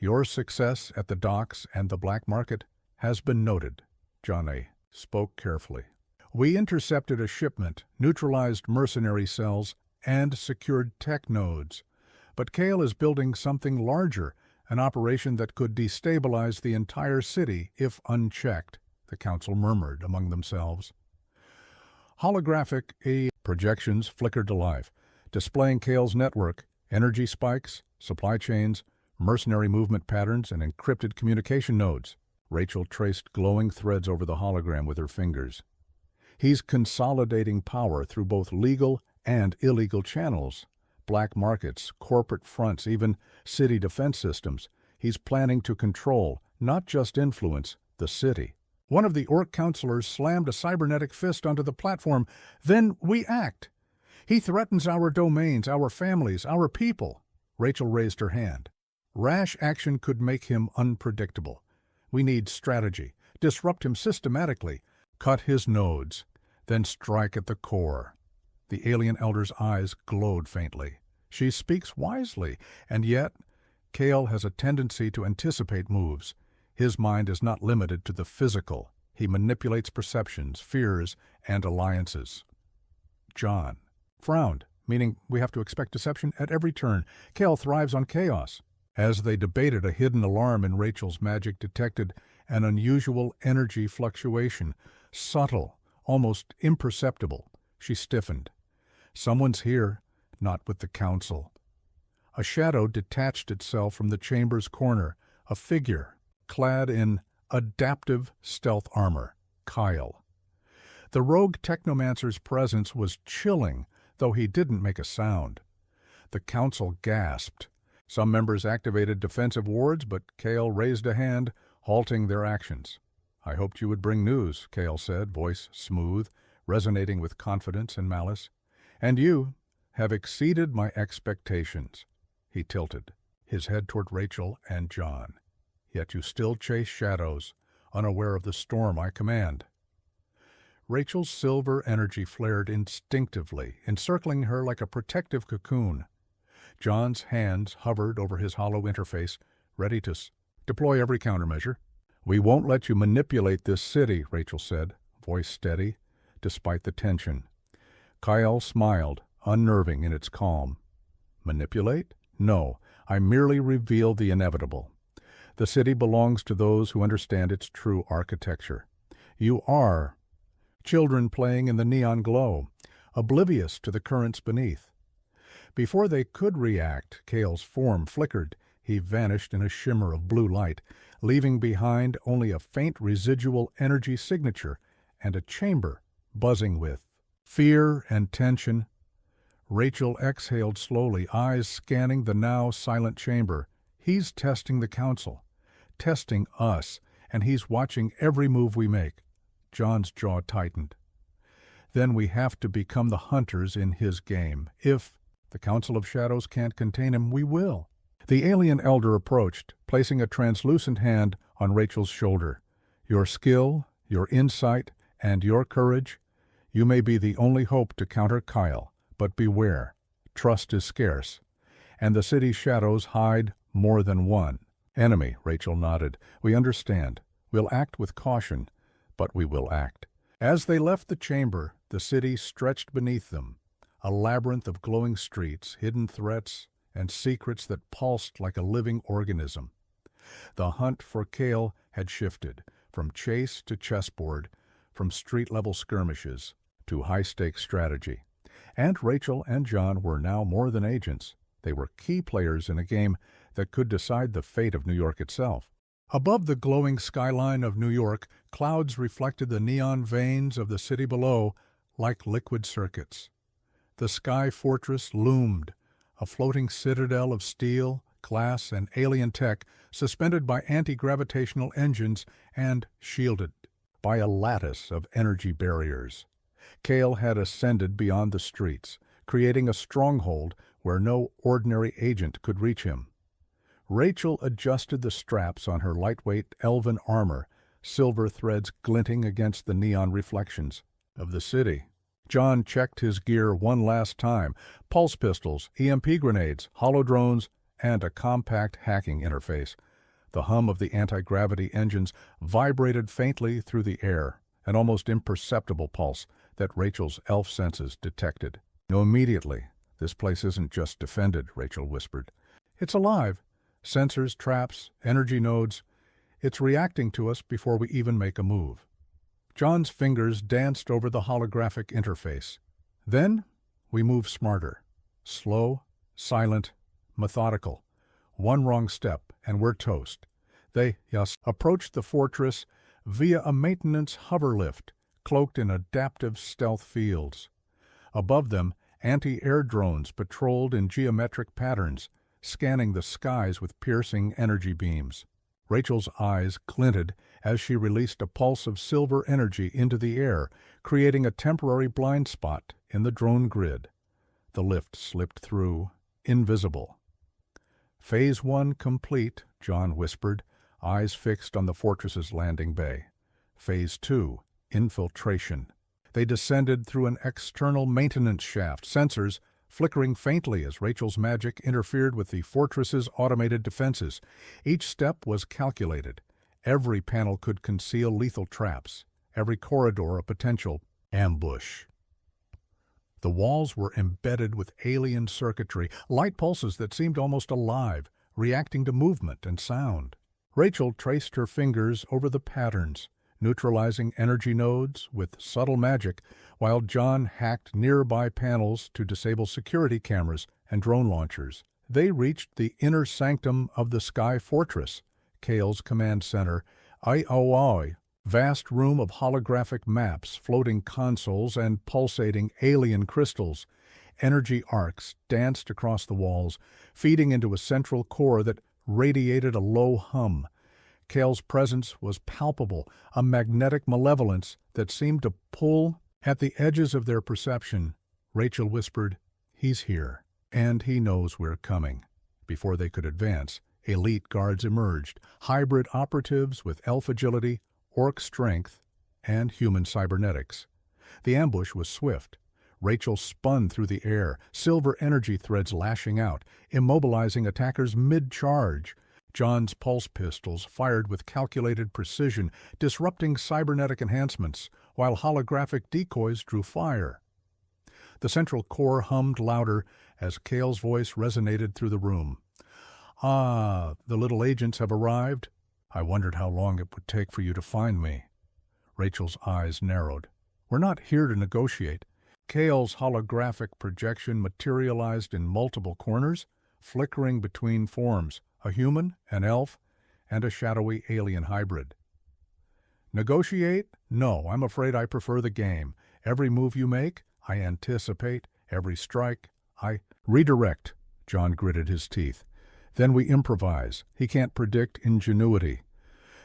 Your success at the docks and the black market has been noted." Johnny spoke carefully. "We intercepted a shipment, neutralized mercenary cells, and secured tech nodes. But Cale is building something larger, an operation that could destabilize the entire city if unchecked," the council murmured among themselves. Holographic projections flickered to life, displaying Cale's network, energy spikes, supply chains, mercenary movement patterns, and encrypted communication nodes. Rachel traced glowing threads over the hologram with her fingers. "He's consolidating power through both legal and illegal channels. Black markets, corporate fronts, even city defense systems. He's planning to control, not just influence, the city." One of the orc counselors slammed a cybernetic fist onto the platform. "Then we act. He threatens our domains, our families, our people." Rachel raised her hand. "Rash action could make him unpredictable. We need strategy. Disrupt him systematically. Cut his nodes. Then strike at the core." The alien elder's eyes glowed faintly. "She speaks wisely, and yet Kale has a tendency to anticipate moves. His mind is not limited to the physical. He manipulates perceptions, fears, and alliances. John frowned, meaning we have to expect deception at every turn. Kale thrives on chaos. As they debated, a hidden alarm in Rachel's magic detected an unusual energy fluctuation, subtle, almost imperceptible. She stiffened. Someone's here, not with the council. A shadow detached itself from the chamber's corner, a figure, clad in adaptive stealth armor, Kyle. The rogue technomancer's presence was chilling, though he didn't make a sound. The council gasped. Some members activated defensive wards, but Kale raised a hand, halting their actions. "I hoped you would bring news," Kale said, voice smooth, resonating with confidence and malice. "And you have exceeded my expectations." He tilted, his head toward Rachel and John. "Yet you still chase shadows, unaware of the storm I command." Rachel's silver energy flared instinctively, encircling her like a protective cocoon. John's hands hovered over his hollow interface, ready to deploy every countermeasure. "We won't let you manipulate this city," Rachel said, voice steady, despite the tension. Kyle smiled, unnerving in its calm. "Manipulate? No, I merely reveal the inevitable. The city belongs to those who understand its true architecture. You are children playing in the neon glow, oblivious to the currents beneath." Before they could react, Kale's form flickered. He vanished in a shimmer of blue light, leaving behind only a faint residual energy signature and a chamber buzzing with fear and tension. Rachel exhaled slowly, eyes scanning the now silent chamber. "He's testing the council, testing us, and he's watching every move we make." John's jaw tightened. "Then we have to become the hunters in his game. If the Council of Shadows can't contain him, we will." The alien elder approached, placing a translucent hand on Rachel's shoulder. "Your skill, your insight, and your courage, you may be the only hope to counter Kyle, but beware, trust is scarce, and the city's shadows hide more than one enemy." Rachel nodded. "We understand. We'll act with caution, but we will act." As they left the chamber, the city stretched beneath them, a labyrinth of glowing streets, hidden threats, and secrets that pulsed like a living organism. The hunt for Kale had shifted, from chase to chessboard, from street-level skirmishes to high-stakes strategy. And Rachel and John were now more than agents. They were key players in a game that could decide the fate of New York itself. Above the glowing skyline of New York, clouds reflected the neon veins of the city below like liquid circuits. The sky fortress loomed, a floating citadel of steel, glass, and alien tech, suspended by anti-gravitational engines and shielded by a lattice of energy barriers. Kale had ascended beyond the streets, creating a stronghold where no ordinary agent could reach him. Rachel adjusted the straps on her lightweight elven armor, silver threads glinting against the neon reflections of the city. John checked his gear one last time: pulse pistols, EMP grenades, holodrones, and a compact hacking interface. The hum of the anti-gravity engines vibrated faintly through the air, an almost imperceptible pulse that Rachel's elf senses detected. "No, immediately. This place isn't just defended," Rachel whispered. "It's alive. Sensors, traps, energy nodes. It's reacting to us before we even make a move." John's fingers danced over the holographic interface. "Then we move smarter. Slow, silent, methodical. One wrong step, and we're toast." They approached the fortress via a maintenance hover lift, cloaked in adaptive stealth fields. Above them, anti-air drones patrolled in geometric patterns, scanning the skies with piercing energy beams. Rachel's eyes glinted as she released a pulse of silver energy into the air, creating a temporary blind spot in the drone grid. The lift slipped through, invisible. "Phase 1 complete," John whispered, eyes fixed on the fortress's landing bay. "Phase 2, infiltration." They descended through an external maintenance shaft, sensors flickering faintly as Rachel's magic interfered with the fortress's automated defenses. Each step was calculated. Every panel could conceal lethal traps, every corridor a potential ambush. The walls were embedded with alien circuitry, light pulses that seemed almost alive, reacting to movement and sound. Rachel traced her fingers over the patterns, neutralizing energy nodes with subtle magic, while John hacked nearby panels to disable security cameras and drone launchers. They reached the inner sanctum of the Sky Fortress, Kale's command center, IOI, vast room of holographic maps, floating consoles, and pulsating alien crystals. Energy arcs danced across the walls, feeding into a central core that radiated a low hum. Kale's presence was palpable, a magnetic malevolence that seemed to pull at the edges of their perception. Rachel whispered, "He's here, and he knows we're coming." Before they could advance, elite guards emerged, hybrid operatives with elf agility, orc strength, and human cybernetics. The ambush was swift. Rachel spun through the air, silver energy threads lashing out, immobilizing attackers mid-charge. John's pulse pistols fired with calculated precision, disrupting cybernetic enhancements, while holographic decoys drew fire. The central core hummed louder as Kale's voice resonated through the room. "Ah, the little agents have arrived. I wondered how long it would take for you to find me." Rachel's eyes narrowed. "We're not here to negotiate." Kale's holographic projection materialized in multiple corners, flickering between forms, a human, an elf, and a shadowy alien hybrid. "Negotiate? No, I'm afraid I prefer the game. Every move you make, I anticipate. Every strike, I redirect." John gritted his teeth. "Then we improvise." He can't predict ingenuity.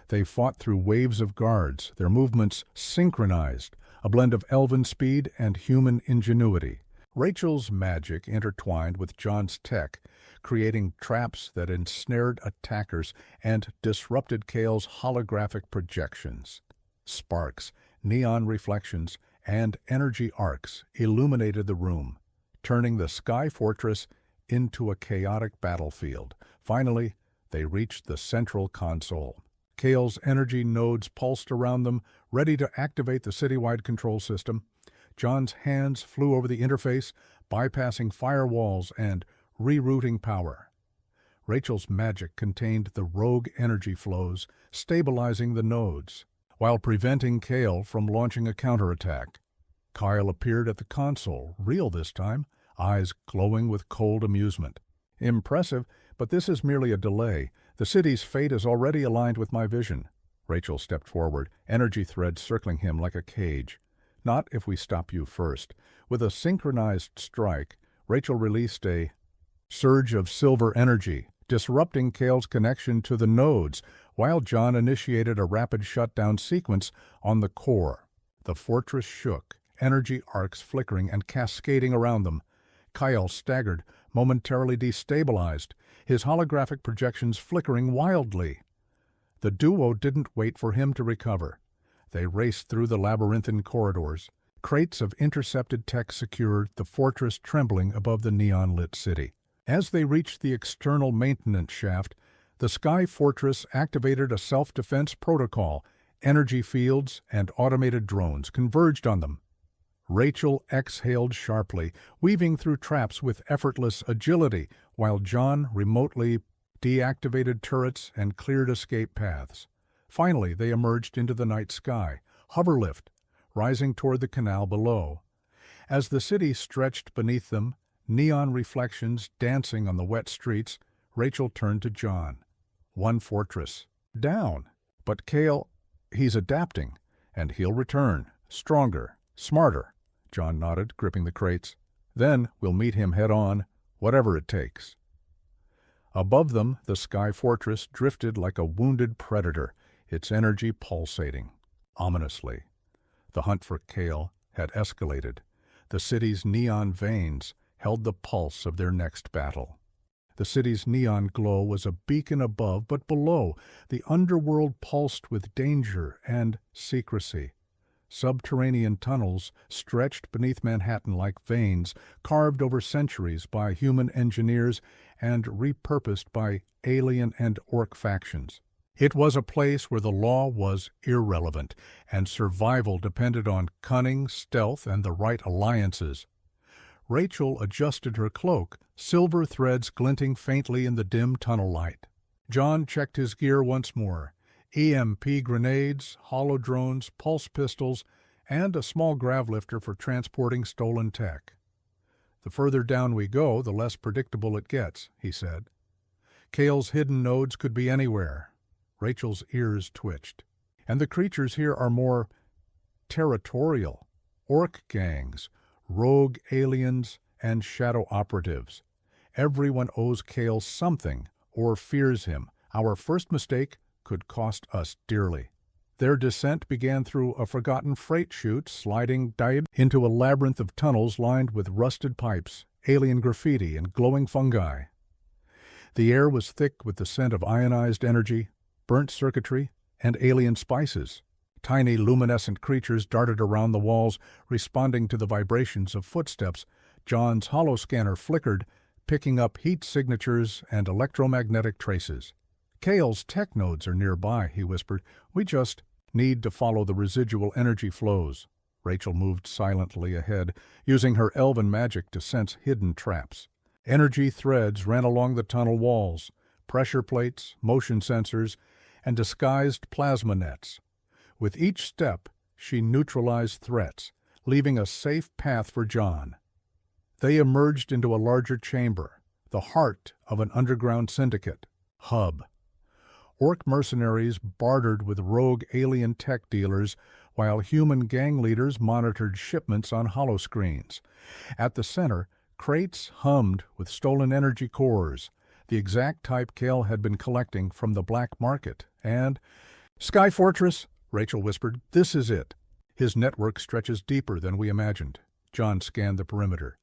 They fought through waves of guards, their movements synchronized, a blend of elven speed and human ingenuity. Rachel's magic intertwined with John's tech, creating traps that ensnared attackers and disrupted Kale's holographic projections. Sparks, neon reflections, and energy arcs illuminated the room, turning the Sky Fortress into a chaotic battlefield. Finally, they reached the central console. Kale's energy nodes pulsed around them, ready to activate the citywide control system. John's hands flew over the interface, bypassing firewalls and rerouting power. Rachel's magic contained the rogue energy flows, stabilizing the nodes, while preventing Kale from launching a counterattack. Kyle appeared at the console, real this time, eyes glowing with cold amusement. "Impressive, but this is merely a delay. The city's fate is already aligned with my vision." Rachel stepped forward, energy threads circling him like a cage. "Not if we stop you first." With a synchronized strike, Rachel released a surge of silver energy, disrupting Kale's connection to the nodes, while John initiated a rapid shutdown sequence on the core. The fortress shook, energy arcs flickering and cascading around them. Kyle staggered, momentarily destabilized, his holographic projections flickering wildly. The duo didn't wait for him to recover. They raced through the labyrinthine corridors. Crates of intercepted tech secured, the fortress trembling above the neon-lit city. As they reached the external maintenance shaft, the Sky Fortress activated a self-defense protocol. Energy fields and automated drones converged on them. Rachel exhaled sharply, weaving through traps with effortless agility, while John remotely deactivated turrets and cleared escape paths. Finally, they emerged into the night sky, hoverlift, rising toward the canal below. As the city stretched beneath them, neon reflections dancing on the wet streets, Rachel turned to John. "One fortress. Down. But Kale, he's adapting, and he'll return, stronger, smarter." John nodded, gripping the crates. "Then we'll meet him head-on, whatever it takes." Above them, the Sky Fortress drifted like a wounded predator, its energy pulsating ominously. The hunt for Kale had escalated. The city's neon veins held the pulse of their next battle. The city's neon glow was a beacon above, but below, the underworld pulsed with danger and secrecy. subterranean tunnels stretched beneath Manhattan like veins, carved over centuries by human engineers and repurposed by alien and orc factions. It was a place where the law was irrelevant, and survival depended on cunning, stealth, and the right alliances. Rachel adjusted her cloak, silver threads glinting faintly in the dim tunnel light. John checked his gear once more. EMP grenades, holodrones, pulse pistols, and a small gravlifter for transporting stolen tech. "The further down we go, the less predictable it gets," he said. "Kale's hidden nodes could be anywhere." Rachel's ears twitched. "And the creatures here are more territorial. Orc gangs, rogue aliens, and shadow operatives. Everyone owes Kale something or fears him. Our first mistake could cost us dearly." Their descent began through a forgotten freight chute, sliding into a labyrinth of tunnels lined with rusted pipes, alien graffiti, and glowing fungi. The air was thick with the scent of ionized energy, burnt circuitry, and alien spices. Tiny luminescent creatures darted around the walls, responding to the vibrations of footsteps. John's holoscanner flickered, picking up heat signatures and electromagnetic traces. "Kale's tech nodes are nearby," he whispered. "We just need to follow the residual energy flows." Rachel moved silently ahead, using her elven magic to sense hidden traps. Energy threads ran along the tunnel walls, pressure plates, motion sensors, and disguised plasma nets. With each step, she neutralized threats, leaving a safe path for John. They emerged into a larger chamber, the heart of an underground syndicate hub. Orc mercenaries bartered with rogue alien tech dealers, while human gang leaders monitored shipments on holoscreens. At the center, crates hummed with stolen energy cores, the exact type Kale had been collecting from the black market. And, "Sky Fortress," Rachel whispered, "this is it." "His network stretches deeper than we imagined." John scanned the perimeter.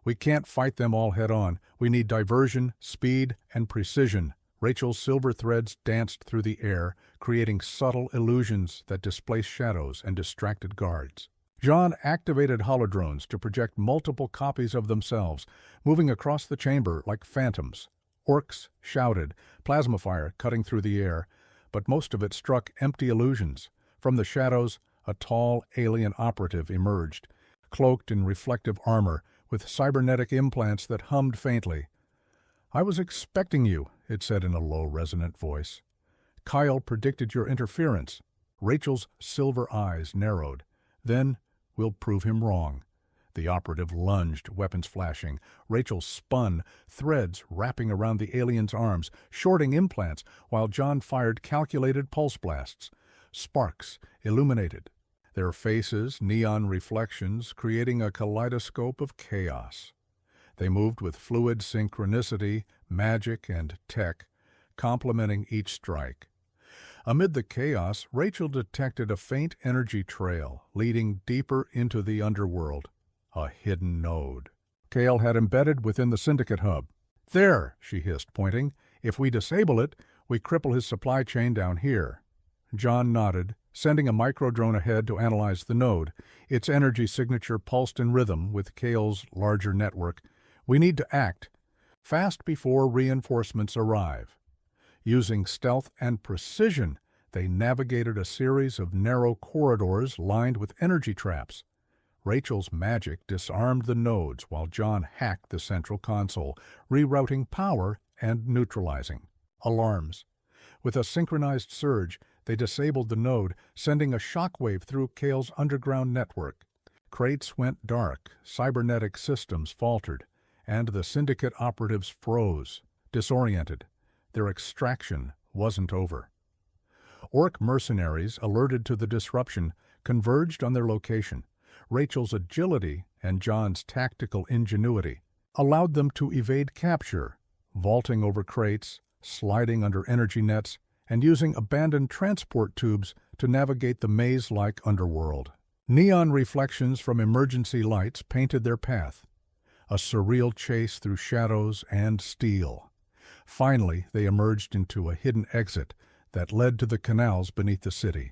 "We can't fight them all head-on. We need diversion, speed, and precision." Rachel's silver threads danced through the air, creating subtle illusions that displaced shadows and distracted guards. John activated holodrones to project multiple copies of themselves, moving across the chamber like phantoms. Orcs shouted, plasma fire cutting through the air, but most of it struck empty illusions. From the shadows, a tall alien operative emerged, cloaked in reflective armor, with cybernetic implants that hummed faintly. "I was expecting you," it said in a low, resonant voice. "Kyle predicted your interference." Rachel's silver eyes narrowed. "Then we'll prove him wrong." The operative lunged, weapons flashing. Rachel spun, threads wrapping around the alien's arms, shorting implants, while John fired calculated pulse blasts. Sparks illuminated their faces, neon reflections, creating a kaleidoscope of chaos. They moved with fluid synchronicity, magic, and tech, complementing each strike. Amid the chaos, Rachel detected a faint energy trail leading deeper into the underworld, a hidden node. Kale had embedded within the syndicate hub. "There," she hissed, pointing. "If we disable it, we cripple his supply chain down here." John nodded, sending a microdrone ahead to analyze the node. Its energy signature pulsed in rhythm with Kale's larger network. "We need to act fast before reinforcements arrive." Using stealth and precision, they navigated a series of narrow corridors lined with energy traps. Rachel's magic disarmed the nodes while John hacked the central console, rerouting power and neutralizing alarms. With a synchronized surge, they disabled the node, sending a shockwave through Kale's underground network. Crates went dark, cybernetic systems faltered, and the syndicate operatives froze, disoriented. Their extraction wasn't over. Orc mercenaries, alerted to the disruption, converged on their location. Rachel's agility and John's tactical ingenuity allowed them to evade capture, vaulting over crates, sliding under energy nets, and using abandoned transport tubes to navigate the maze-like underworld. Neon reflections from emergency lights painted their path, a surreal chase through shadows and steel. Finally, they emerged into a hidden exit that led to the canals beneath the city.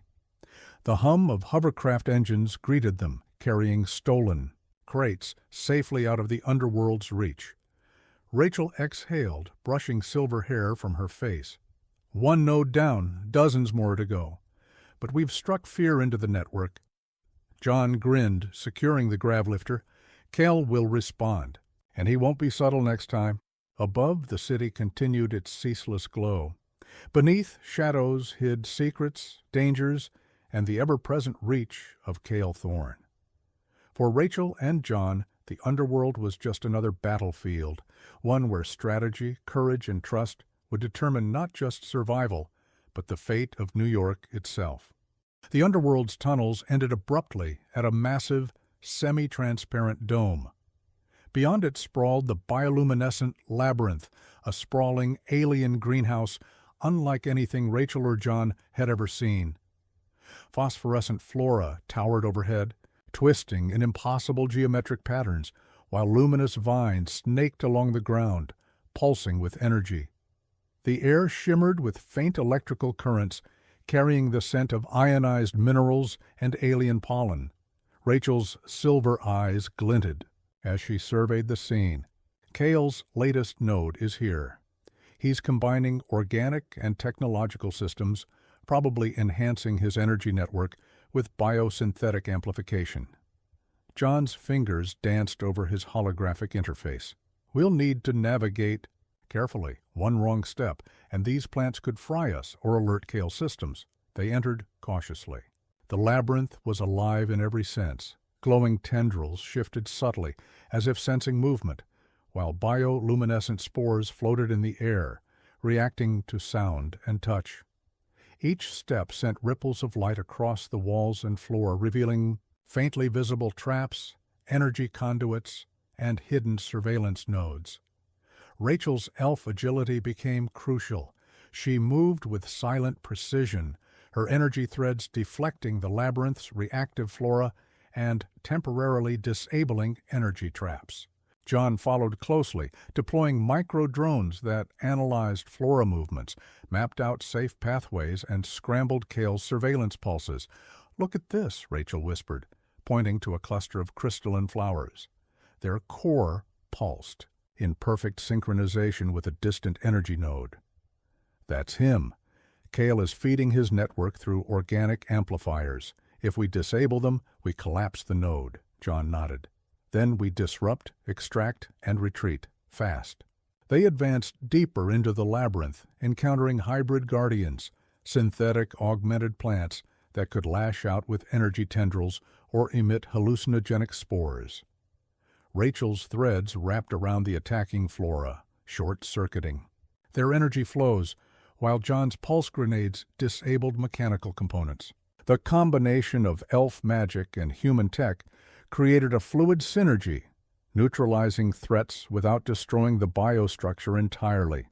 The hum of hovercraft engines greeted them, carrying stolen crates safely out of the underworld's reach. Rachel exhaled, brushing silver hair from her face. One node down, dozens more to go. But we've struck fear into the network. John grinned, securing the gravlifter. Cale will respond, and he won't be subtle next time. Above, the city continued its ceaseless glow. Beneath, shadows hid secrets, dangers, and the ever-present reach of Cale Thorne. For Rachel and John, the underworld was just another battlefield, one where strategy, courage, and trust would determine not just survival, but the fate of New York itself. The underworld's tunnels ended abruptly at a massive, semi-transparent dome. Beyond it sprawled the bioluminescent labyrinth, a sprawling alien greenhouse unlike anything Rachel or John had ever seen. Phosphorescent flora towered overhead, twisting in impossible geometric patterns, while luminous vines snaked along the ground, pulsing with energy. The air shimmered with faint electrical currents, carrying the scent of ionized minerals and alien pollen. Rachel's silver eyes glinted as she surveyed the scene. Cale's latest node is here. He's combining organic and technological systems, probably enhancing his energy network with biosynthetic amplification. John's fingers danced over his holographic interface. We'll need to navigate carefully. One wrong step, and these plants could fry us or alert Cale's systems. They entered cautiously. The labyrinth was alive in every sense. Glowing tendrils shifted subtly, as if sensing movement, while bioluminescent spores floated in the air, reacting to sound and touch. Each step sent ripples of light across the walls and floor, revealing faintly visible traps, energy conduits, and hidden surveillance nodes. Rachel's elf agility became crucial. She moved with silent precision, her energy threads deflecting the labyrinth's reactive flora and temporarily disabling energy traps. John followed closely, deploying micro-drones that analyzed flora movements, mapped out safe pathways, and scrambled Cale's surveillance pulses. "Look at this," Rachel whispered, pointing to a cluster of crystalline flowers. Their core pulsed, in perfect synchronization with a distant energy node. "That's him. Cale is feeding his network through organic amplifiers. If we disable them, we collapse the node," John nodded. "Then we disrupt, extract, and retreat, fast." They advanced deeper into the labyrinth, encountering hybrid guardians, synthetic augmented plants that could lash out with energy tendrils or emit hallucinogenic spores. Rachel's threads wrapped around the attacking flora, short-circuiting their energy flows, while John's pulse grenades disabled mechanical components. The combination of elf magic and human tech created a fluid synergy, neutralizing threats without destroying the biostructure entirely.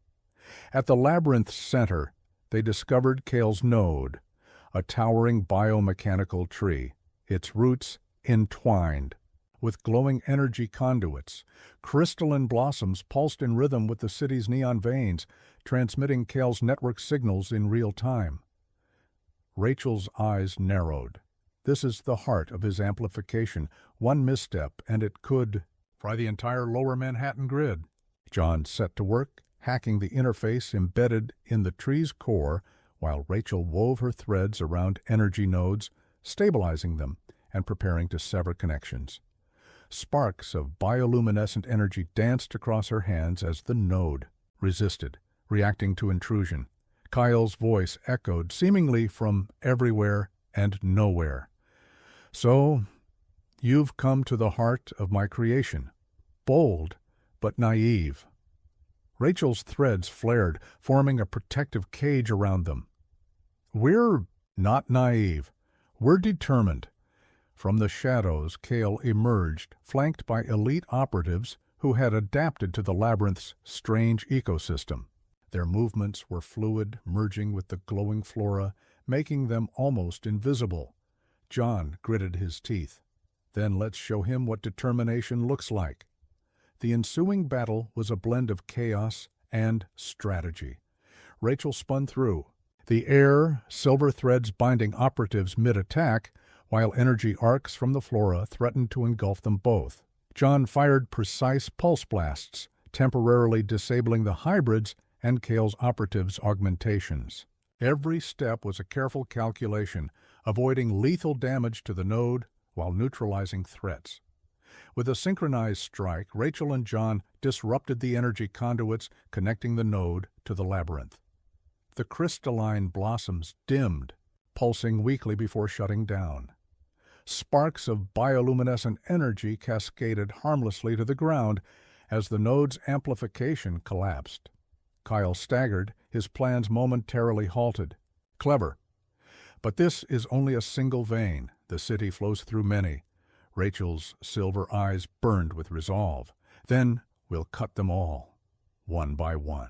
At the labyrinth's center, they discovered Cale's node, a towering biomechanical tree, its roots entwined. With glowing energy conduits, crystalline blossoms pulsed in rhythm with the city's neon veins, transmitting Cale's network signals in real time. Rachel's eyes narrowed. This is the heart of his amplification. One misstep, and it could fry the entire lower Manhattan grid. John set to work, hacking the interface embedded in the tree's core, while Rachel wove her threads around energy nodes, stabilizing them and preparing to sever connections. Sparks of bioluminescent energy danced across her hands as the node resisted, reacting to intrusion. Kyle's voice echoed seemingly from everywhere and nowhere. "So, you've come to the heart of my creation. Bold, but naive." Rachel's threads flared, forming a protective cage around them. "We're not naive. We're determined." From the shadows, Cale emerged, flanked by elite operatives who had adapted to the labyrinth's strange ecosystem. Their movements were fluid, merging with the glowing flora, making them almost invisible. John gritted his teeth. "Then let's show him what determination looks like." The ensuing battle was a blend of chaos and strategy. Rachel spun through, The air, silver threads binding operatives mid-attack, while energy arcs from the flora threatened to engulf them both. John fired precise pulse blasts, temporarily disabling the hybrids and Kale's operatives' augmentations. Every step was a careful calculation, avoiding lethal damage to the node while neutralizing threats. With a synchronized strike, Rachel and John disrupted the energy conduits connecting the node to the labyrinth. The crystalline blossoms dimmed, pulsing weakly before shutting down. Sparks of bioluminescent energy cascaded harmlessly to the ground as the node's amplification collapsed. Kyle staggered, his plans momentarily halted. Clever. But this is only a single vein. The city flows through many. Rachel's silver eyes burned with resolve. Then we'll cut them all, one by one.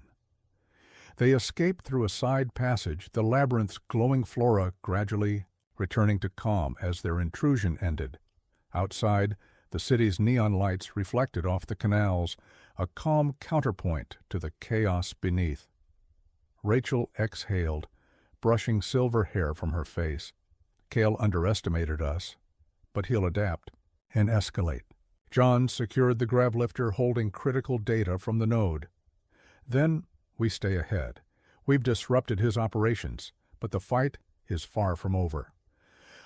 They escaped through a side passage, the labyrinth's glowing flora gradually returning to calm as their intrusion ended. Outside, the city's neon lights reflected off the canals, a calm counterpoint to the chaos beneath. Rachel exhaled, brushing silver hair from her face. Kale underestimated us, but he'll adapt and escalate. John secured the gravlifter holding critical data from the node. Then we stay ahead. We've disrupted his operations, but the fight is far from over.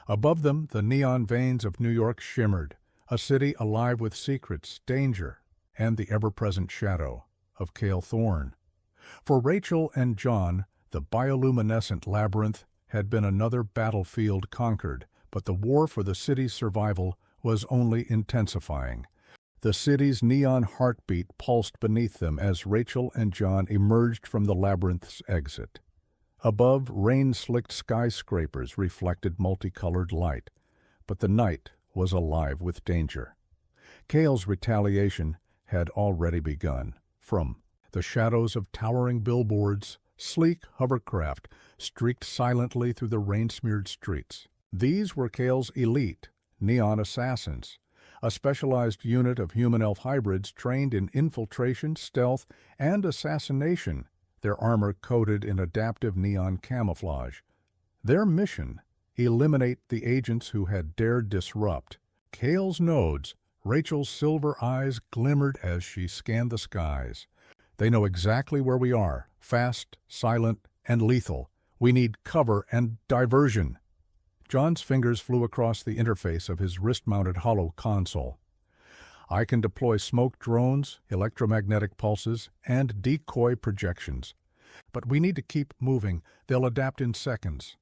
Above them, the neon veins of New York shimmered, a city alive with secrets, danger, and the ever-present shadow of Kale Thorne. For Rachel and John, the bioluminescent labyrinth had been another battlefield conquered, but the war for the city's survival was only intensifying. The city's neon heartbeat pulsed beneath them as Rachel and John emerged from the labyrinth's exit. Above, rain-slicked skyscrapers reflected multicolored light, but the night was alive with danger. Kale's retaliation had already begun. From the shadows of towering billboards, sleek hovercraft streaked silently through the rain-smeared streets. These were Kale's elite, neon assassins, a specialized unit of human-elf hybrids trained in infiltration, stealth, and assassination, their armor coated in adaptive neon camouflage. Their mission: eliminate the agents who had dared disrupt. Kale's nodes, Rachel's silver eyes glimmered as she scanned the skies. They know exactly where we are, fast, silent, and lethal. We need cover and diversion. John's fingers flew across the interface of his wrist-mounted holo console. I can deploy smoke drones, electromagnetic pulses, and decoy projections. But we need to keep moving. They'll adapt in seconds.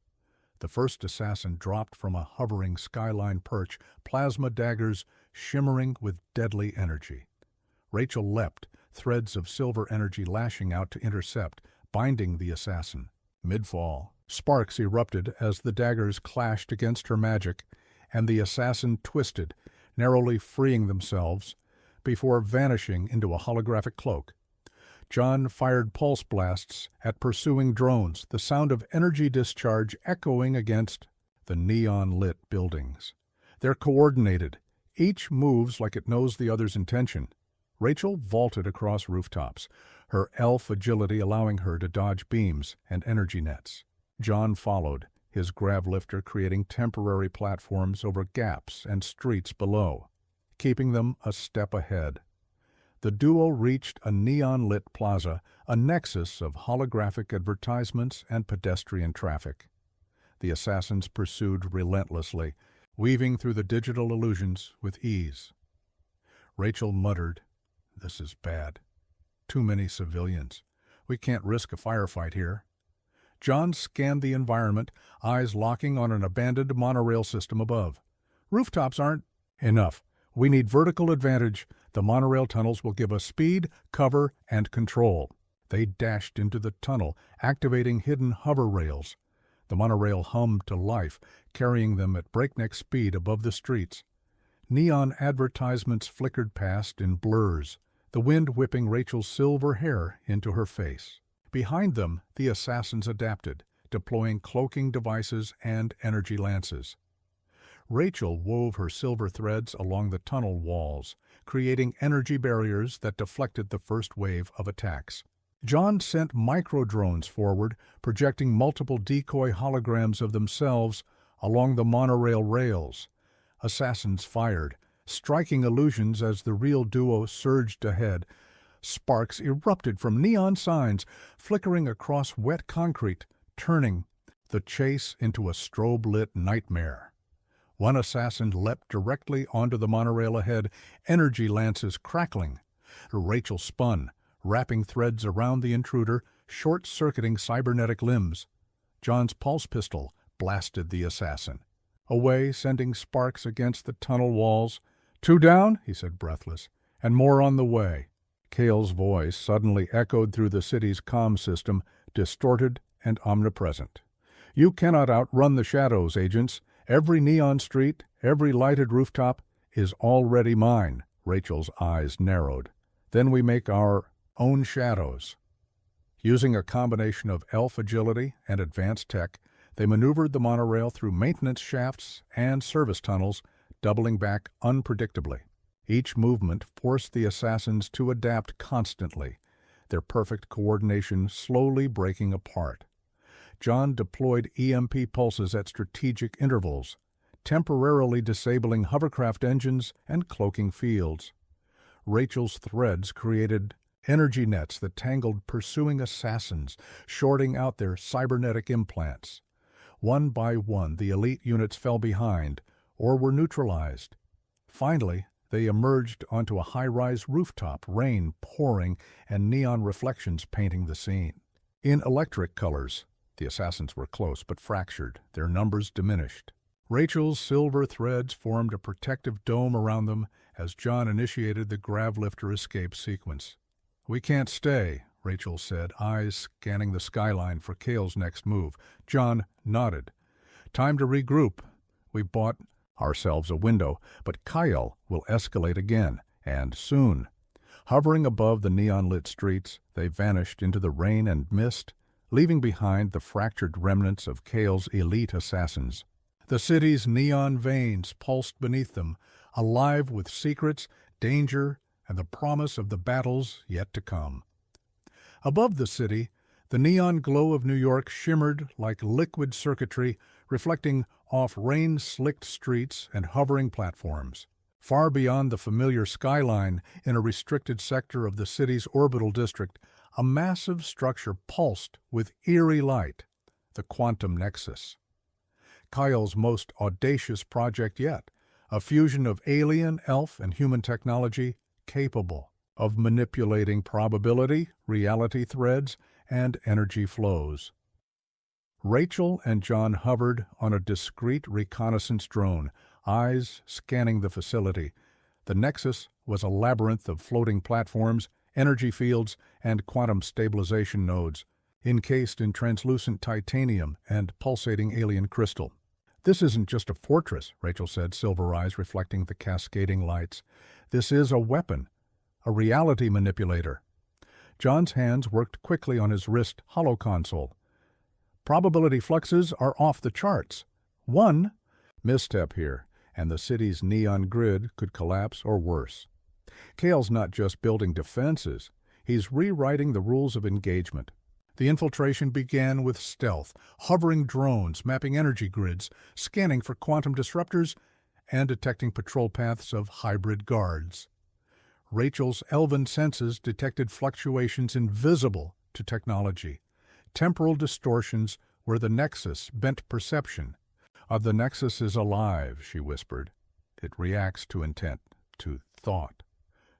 The first assassin dropped from a hovering skyline perch, plasma daggers shimmering with deadly energy. Rachel leapt, threads of silver energy lashing out to intercept, binding the assassin. Mid-fall, sparks erupted as the daggers clashed against her magic, and the assassin twisted, narrowly freeing themselves, before vanishing into a holographic cloak. John fired pulse blasts at pursuing drones, the sound of energy discharge echoing against the neon-lit buildings. They're coordinated. Each moves like it knows the other's intention. Rachel vaulted across rooftops, her elf agility allowing her to dodge beams and energy nets. John followed, his gravlifter creating temporary platforms over gaps and streets below, keeping them a step ahead. The duo reached a neon-lit plaza, a nexus of holographic advertisements and pedestrian traffic. The assassins pursued relentlessly, weaving through the digital illusions with ease. Rachel muttered, "This is bad. Too many civilians. We can't risk a firefight here." John scanned the environment, eyes locking on an abandoned monorail system above. "Rooftops aren't enough. We need vertical advantage. The monorail tunnels will give us speed, cover, and control." They dashed into the tunnel, activating hidden hover rails. The monorail hummed to life, carrying them at breakneck speed above the streets. Neon advertisements flickered past in blurs, the wind whipping Rachel's silver hair into her face. Behind them, the assassins adapted, deploying cloaking devices and energy lances. Rachel wove her silver threads along the tunnel walls, creating energy barriers that deflected the first wave of attacks. John sent micro-drones forward, projecting multiple decoy holograms of themselves along the monorail rails. Assassins fired, striking illusions as the real duo surged ahead. Sparks erupted from neon signs, flickering across wet concrete, turning the chase into a strobe-lit nightmare. One assassin leapt directly onto the monorail ahead, energy lances crackling. Rachel spun, wrapping threads around the intruder, short-circuiting cybernetic limbs. John's pulse pistol blasted the assassin. Away, sending sparks against the tunnel walls. "Two down," he said breathless, "and more on the way." Cale's voice suddenly echoed through the city's comm system, distorted and omnipresent. "You cannot outrun the shadows, agents. Every neon street, every lighted rooftop is already mine." Rachel's eyes narrowed. "Then we make our own shadows." Using a combination of elf agility and advanced tech, they maneuvered the monorail through maintenance shafts and service tunnels, doubling back unpredictably. Each movement forced the assassins to adapt constantly, their perfect coordination slowly breaking apart. John deployed EMP pulses at strategic intervals, temporarily disabling hovercraft engines and cloaking fields. Rachel's threads created energy nets that tangled pursuing assassins, shorting out their cybernetic implants. One by one, the elite units fell behind or were neutralized. Finally, they emerged onto a high-rise rooftop, rain pouring and neon reflections painting the scene. In electric colors, the assassins were close but fractured, their numbers diminished. Rachel's silver threads formed a protective dome around them as John initiated the gravlifter escape sequence. "We can't stay," Rachel said, eyes scanning the skyline for Cale's next move. John nodded. "Time to regroup. We bought ourselves a window, but Kyle will escalate again, and soon." Hovering above the neon-lit streets, they vanished into the rain and mist, leaving behind the fractured remnants of Cale's elite assassins. The city's neon veins pulsed beneath them, alive with secrets, danger, and the promise of the battles yet to come. Above the city, the neon glow of New York shimmered like liquid circuitry, reflecting off rain-slicked streets and hovering platforms. Far beyond the familiar skyline, in a restricted sector of the city's orbital district, a massive structure pulsed with eerie light, the quantum nexus. Kyle's most audacious project yet, a fusion of alien, elf, and human technology capable of manipulating probability, reality threads, and energy flows. Rachel and John hovered on a discreet reconnaissance drone, eyes scanning the facility. The nexus was a labyrinth of floating platforms, energy fields, and quantum stabilization nodes, encased in translucent titanium and pulsating alien crystal. "This isn't just a fortress," Rachel said, silver eyes reflecting the cascading lights. "This is a weapon, a reality manipulator." John's hands worked quickly on his wrist holoconsole. "Probability fluxes are off the charts. One misstep here, and the city's neon grid could collapse or worse. Cale's not just building defenses, he's rewriting the rules of engagement." The infiltration began with stealth, hovering drones mapping energy grids, scanning for quantum disruptors, and detecting patrol paths of hybrid guards. Rachel's elven senses detected fluctuations invisible to technology. Temporal distortions where the nexus bent perception. "The nexus is alive," she whispered. "It reacts to intent, to thought."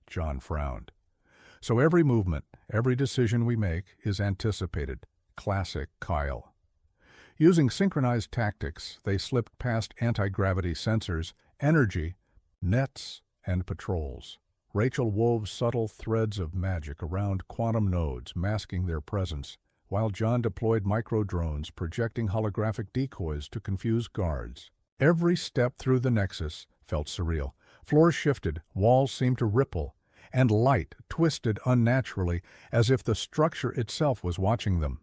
John frowned. "So every movement, every decision we make is anticipated." Classic Kyle. Using synchronized tactics, they slipped past anti-gravity sensors, energy, nets, and patrols. Rachel wove subtle threads of magic around quantum nodes, masking their presence, while John deployed micro-drones projecting holographic decoys to confuse guards. Every step through the nexus felt surreal. Floors shifted, walls seemed to ripple, and light twisted unnaturally as if the structure itself was watching them.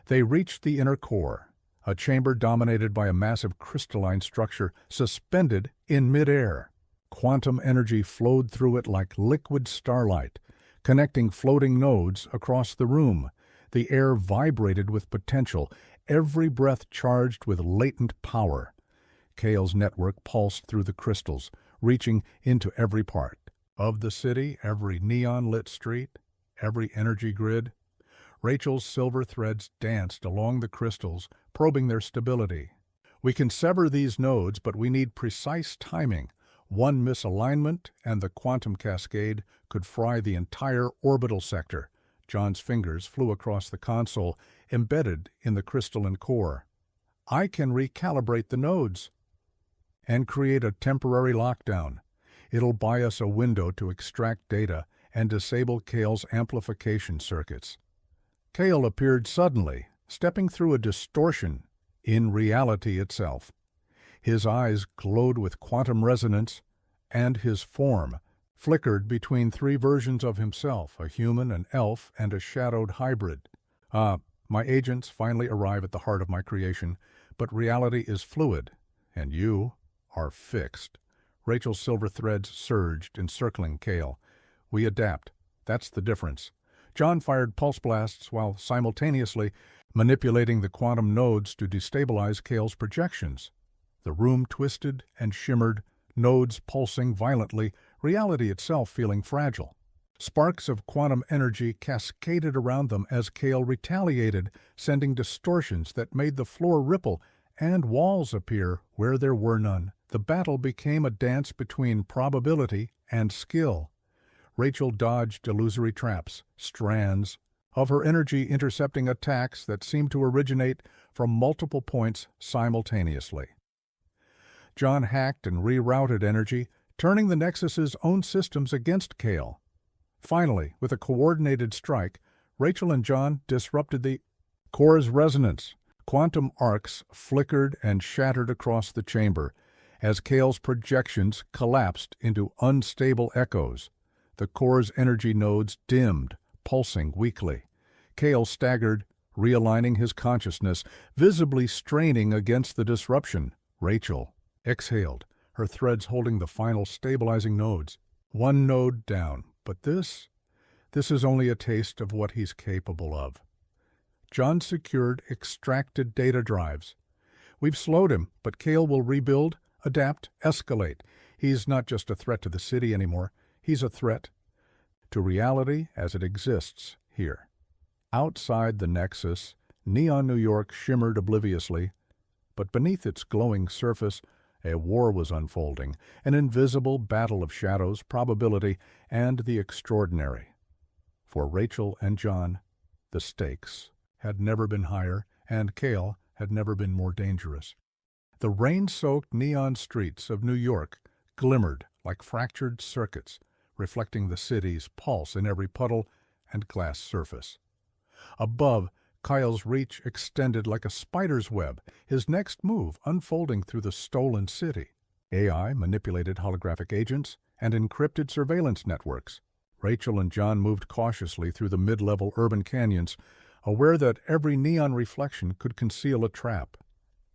They reached the inner core, a chamber dominated by a massive crystalline structure suspended in midair. Quantum energy flowed through it like liquid starlight, connecting floating nodes across the room. The air vibrated with potential, every breath charged with latent power. Kale's network pulsed through the crystals, reaching into every part of the city, every neon-lit street, every energy grid. Rachel's silver threads danced along the crystals, probing their stability. We can sever these nodes, but we need precise timing. One misalignment, and the quantum cascade could fry the entire orbital sector. John's fingers flew across the console, embedded in the crystalline core. I can recalibrate the nodes and create a temporary lockdown. It'll buy us a window to extract data and disable Kale's amplification circuits. Kale appeared suddenly, stepping through a distortion in reality itself. His eyes glowed with quantum resonance, and his form flickered between three versions of himself, a human, an elf, and a shadowed hybrid. My agents finally arrive at the heart of my creation, but reality is fluid, and you are fixed. Rachel's silver threads surged, encircling Kale. We adapt. That's the difference. John fired pulse blasts while simultaneously manipulating the quantum nodes to destabilize Kale's projections. The room twisted and shimmered, nodes pulsing violently, reality itself feeling fragile. Sparks of quantum energy cascaded around them as Kale retaliated, sending distortions that made the floor ripple and walls appear where there were none. The battle became a dance between probability and skill. Rachel dodged illusory traps, strands of her energy intercepting attacks that seemed to originate from multiple points simultaneously. John hacked and rerouted energy, turning the Nexus's own systems against Kale. Finally, with a coordinated strike, Rachel and John disrupted the core's resonance. Quantum arcs flickered and shattered across the chamber as Kale's projections collapsed into unstable echoes. The core's energy nodes dimmed, pulsing weakly. Kale staggered, realigning his consciousness, visibly straining against the disruption. Rachel exhaled, her threads holding the final stabilizing nodes. One node down, but this is only a taste of what he's capable of. John secured extracted data drives. We've slowed him, but Kale will rebuild, adapt, escalate. He's not just a threat to the city anymore. He's a threat to reality as it exists here. Outside the Nexus, neon New York shimmered obliviously, but beneath its glowing surface, a war was unfolding, an invisible battle of shadows, probability, and the extraordinary. For Rachel and John, the stakes had never been higher, and Kale had never been more dangerous. The rain-soaked neon streets of New York glimmered like fractured circuits, reflecting the city's pulse in every puddle and glass surface. Above, Kyle's reach extended like a spider's web, his next move unfolding through the stolen city. AI manipulated holographic agents and encrypted surveillance networks. Rachel and John moved cautiously through the mid-level urban canyons, aware that every neon reflection could conceal a trap,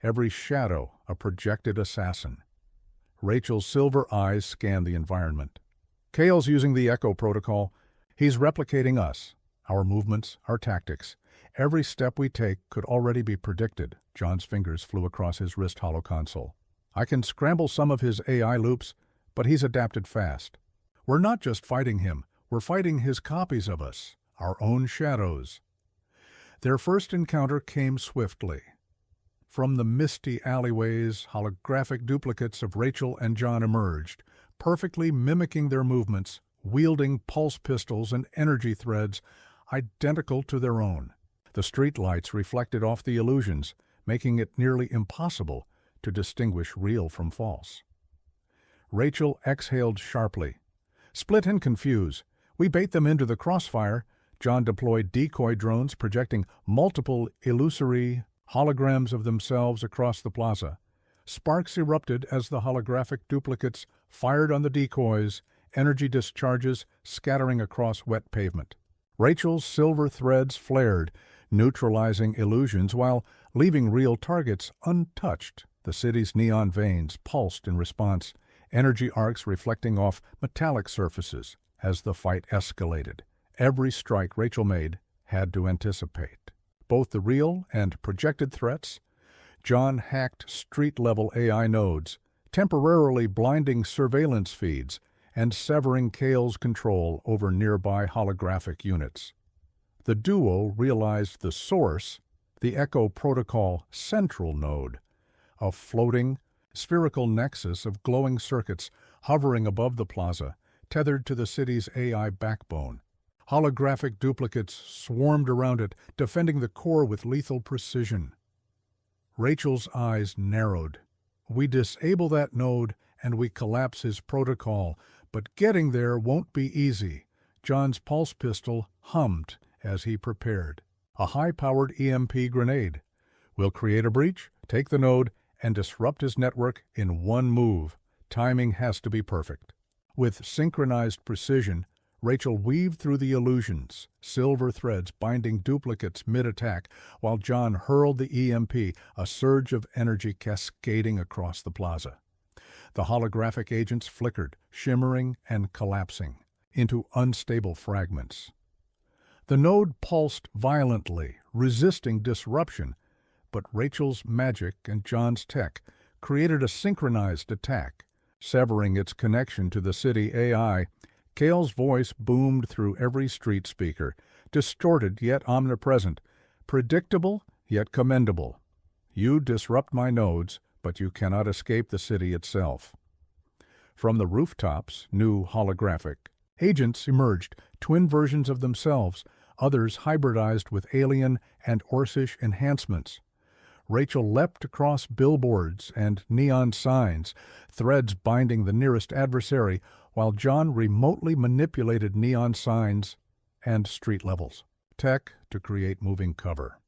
every shadow a projected assassin. Rachel's silver eyes scanned the environment. Kale's using the Echo protocol. He's replicating us, our movements, our tactics. Every step we take could already be predicted. John's fingers flew across his wrist hollow console. I can scramble some of his AI loops, but he's adapted fast. We're not just fighting him, we're fighting his copies of us, our own shadows. Their first encounter came swiftly. From the misty alleyways, holographic duplicates of Rachel and John emerged, perfectly mimicking their movements, wielding pulse pistols and energy threads identical to their own. The streetlights reflected off the illusions, making it nearly impossible to distinguish real from false. Rachel exhaled sharply. Split and confuse. We bait them into the crossfire. John deployed decoy drones projecting multiple illusory holograms of themselves across the plaza. Sparks erupted as the holographic duplicates fired on the decoys, energy discharges scattering across wet pavement. Rachel's silver threads flared, neutralizing illusions while leaving real targets untouched. The city's neon veins pulsed in response, energy arcs reflecting off metallic surfaces as the fight escalated. Every strike Rachel made had to anticipate both the real and projected threats. John hacked street-level AI nodes, temporarily blinding surveillance feeds and severing Kale's control over nearby holographic units. The duo realized the source, the Echo Protocol Central Node, a floating, spherical nexus of glowing circuits hovering above the plaza, tethered to the city's AI backbone. Holographic duplicates swarmed around it, defending the core with lethal precision. Rachel's eyes narrowed. We disable that node and we collapse his protocol, but getting there won't be easy. John's pulse pistol hummed as he prepared. A high-powered EMP grenade. We'll create a breach, take the node, and disrupt his network in one move. Timing has to be perfect. With synchronized precision, Rachel weaved through the illusions, silver threads binding duplicates mid-attack, while John hurled the EMP, a surge of energy cascading across the plaza. The holographic agents flickered, shimmering and collapsing, into unstable fragments. The node pulsed violently, resisting disruption, but Rachel's magic and John's tech created a synchronized attack. Severing its connection to the city AI, Kale's voice boomed through every street speaker, distorted yet omnipresent, predictable yet commendable. You disrupt my nodes, but you cannot escape the city itself. From the rooftops, new holographic agents emerged, twin versions of themselves, others hybridized with alien and Orcish enhancements. Rachel leapt across billboards and neon signs, threads binding the nearest adversary, while John remotely manipulated neon signs and street levels, tech to create moving cover.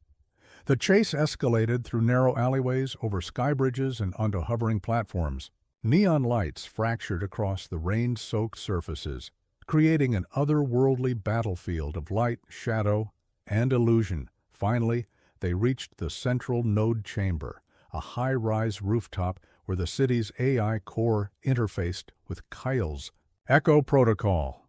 The chase escalated through narrow alleyways, over sky bridges, and onto hovering platforms. Neon lights fractured across the rain-soaked surfaces, creating an otherworldly battlefield of light, shadow, and illusion. Finally, they reached the central node chamber, a high-rise rooftop where the city's AI core interfaced with Kyle's Echo Protocol.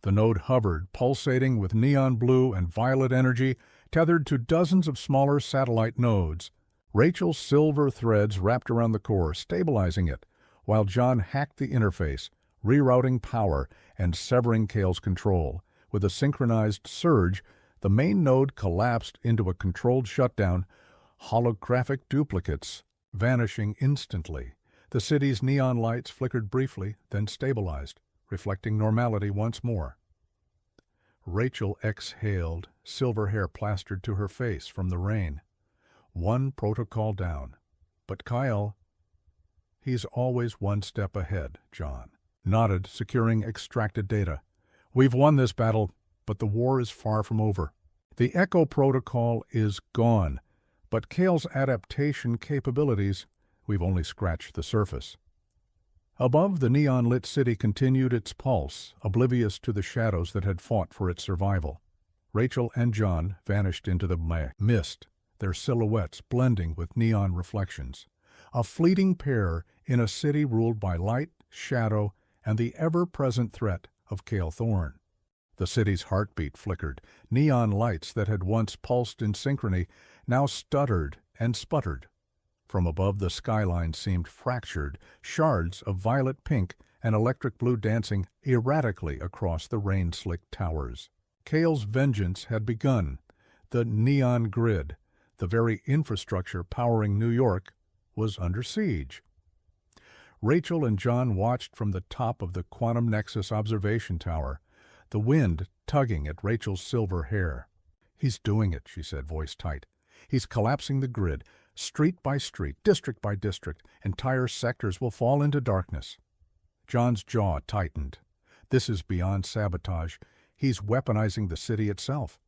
The node hovered, pulsating with neon blue and violet energy, tethered to dozens of smaller satellite nodes. Rachel's silver threads wrapped around the core, stabilizing it, while John hacked the interface, rerouting power and severing Kale's control. With a synchronized surge, the main node collapsed into a controlled shutdown, holographic duplicates vanishing instantly. The city's neon lights flickered briefly, then stabilized, reflecting normality once more. Rachel exhaled, silver hair plastered to her face from the rain. One protocol down. But Kyle, he's always one step ahead, John nodded, securing extracted data. We've won this battle, but the war is far from over. The Echo Protocol is gone, but Kale's adaptation capabilities, we've only scratched the surface. Above, the neon-lit city continued its pulse, oblivious to the shadows that had fought for its survival. Rachel and John vanished into the mist, their silhouettes blending with neon reflections. A fleeting pair in a city ruled by light, shadow, and the ever-present threat of Kale Thorne. The city's heartbeat flickered. Neon lights that had once pulsed in synchrony now stuttered and sputtered. From above, the skyline seemed fractured, shards of violet pink and electric blue dancing erratically across the rain-slicked towers. Kale's vengeance had begun. The neon grid, the very infrastructure powering New York, was under siege. Rachel and John watched from the top of the Quantum Nexus observation tower, the wind tugging at Rachel's silver hair. He's doing it, she said, voice tight. He's collapsing the grid, street by street, district by district. Entire sectors will fall into darkness. John's jaw tightened. This is beyond sabotage. He's weaponizing the city itself.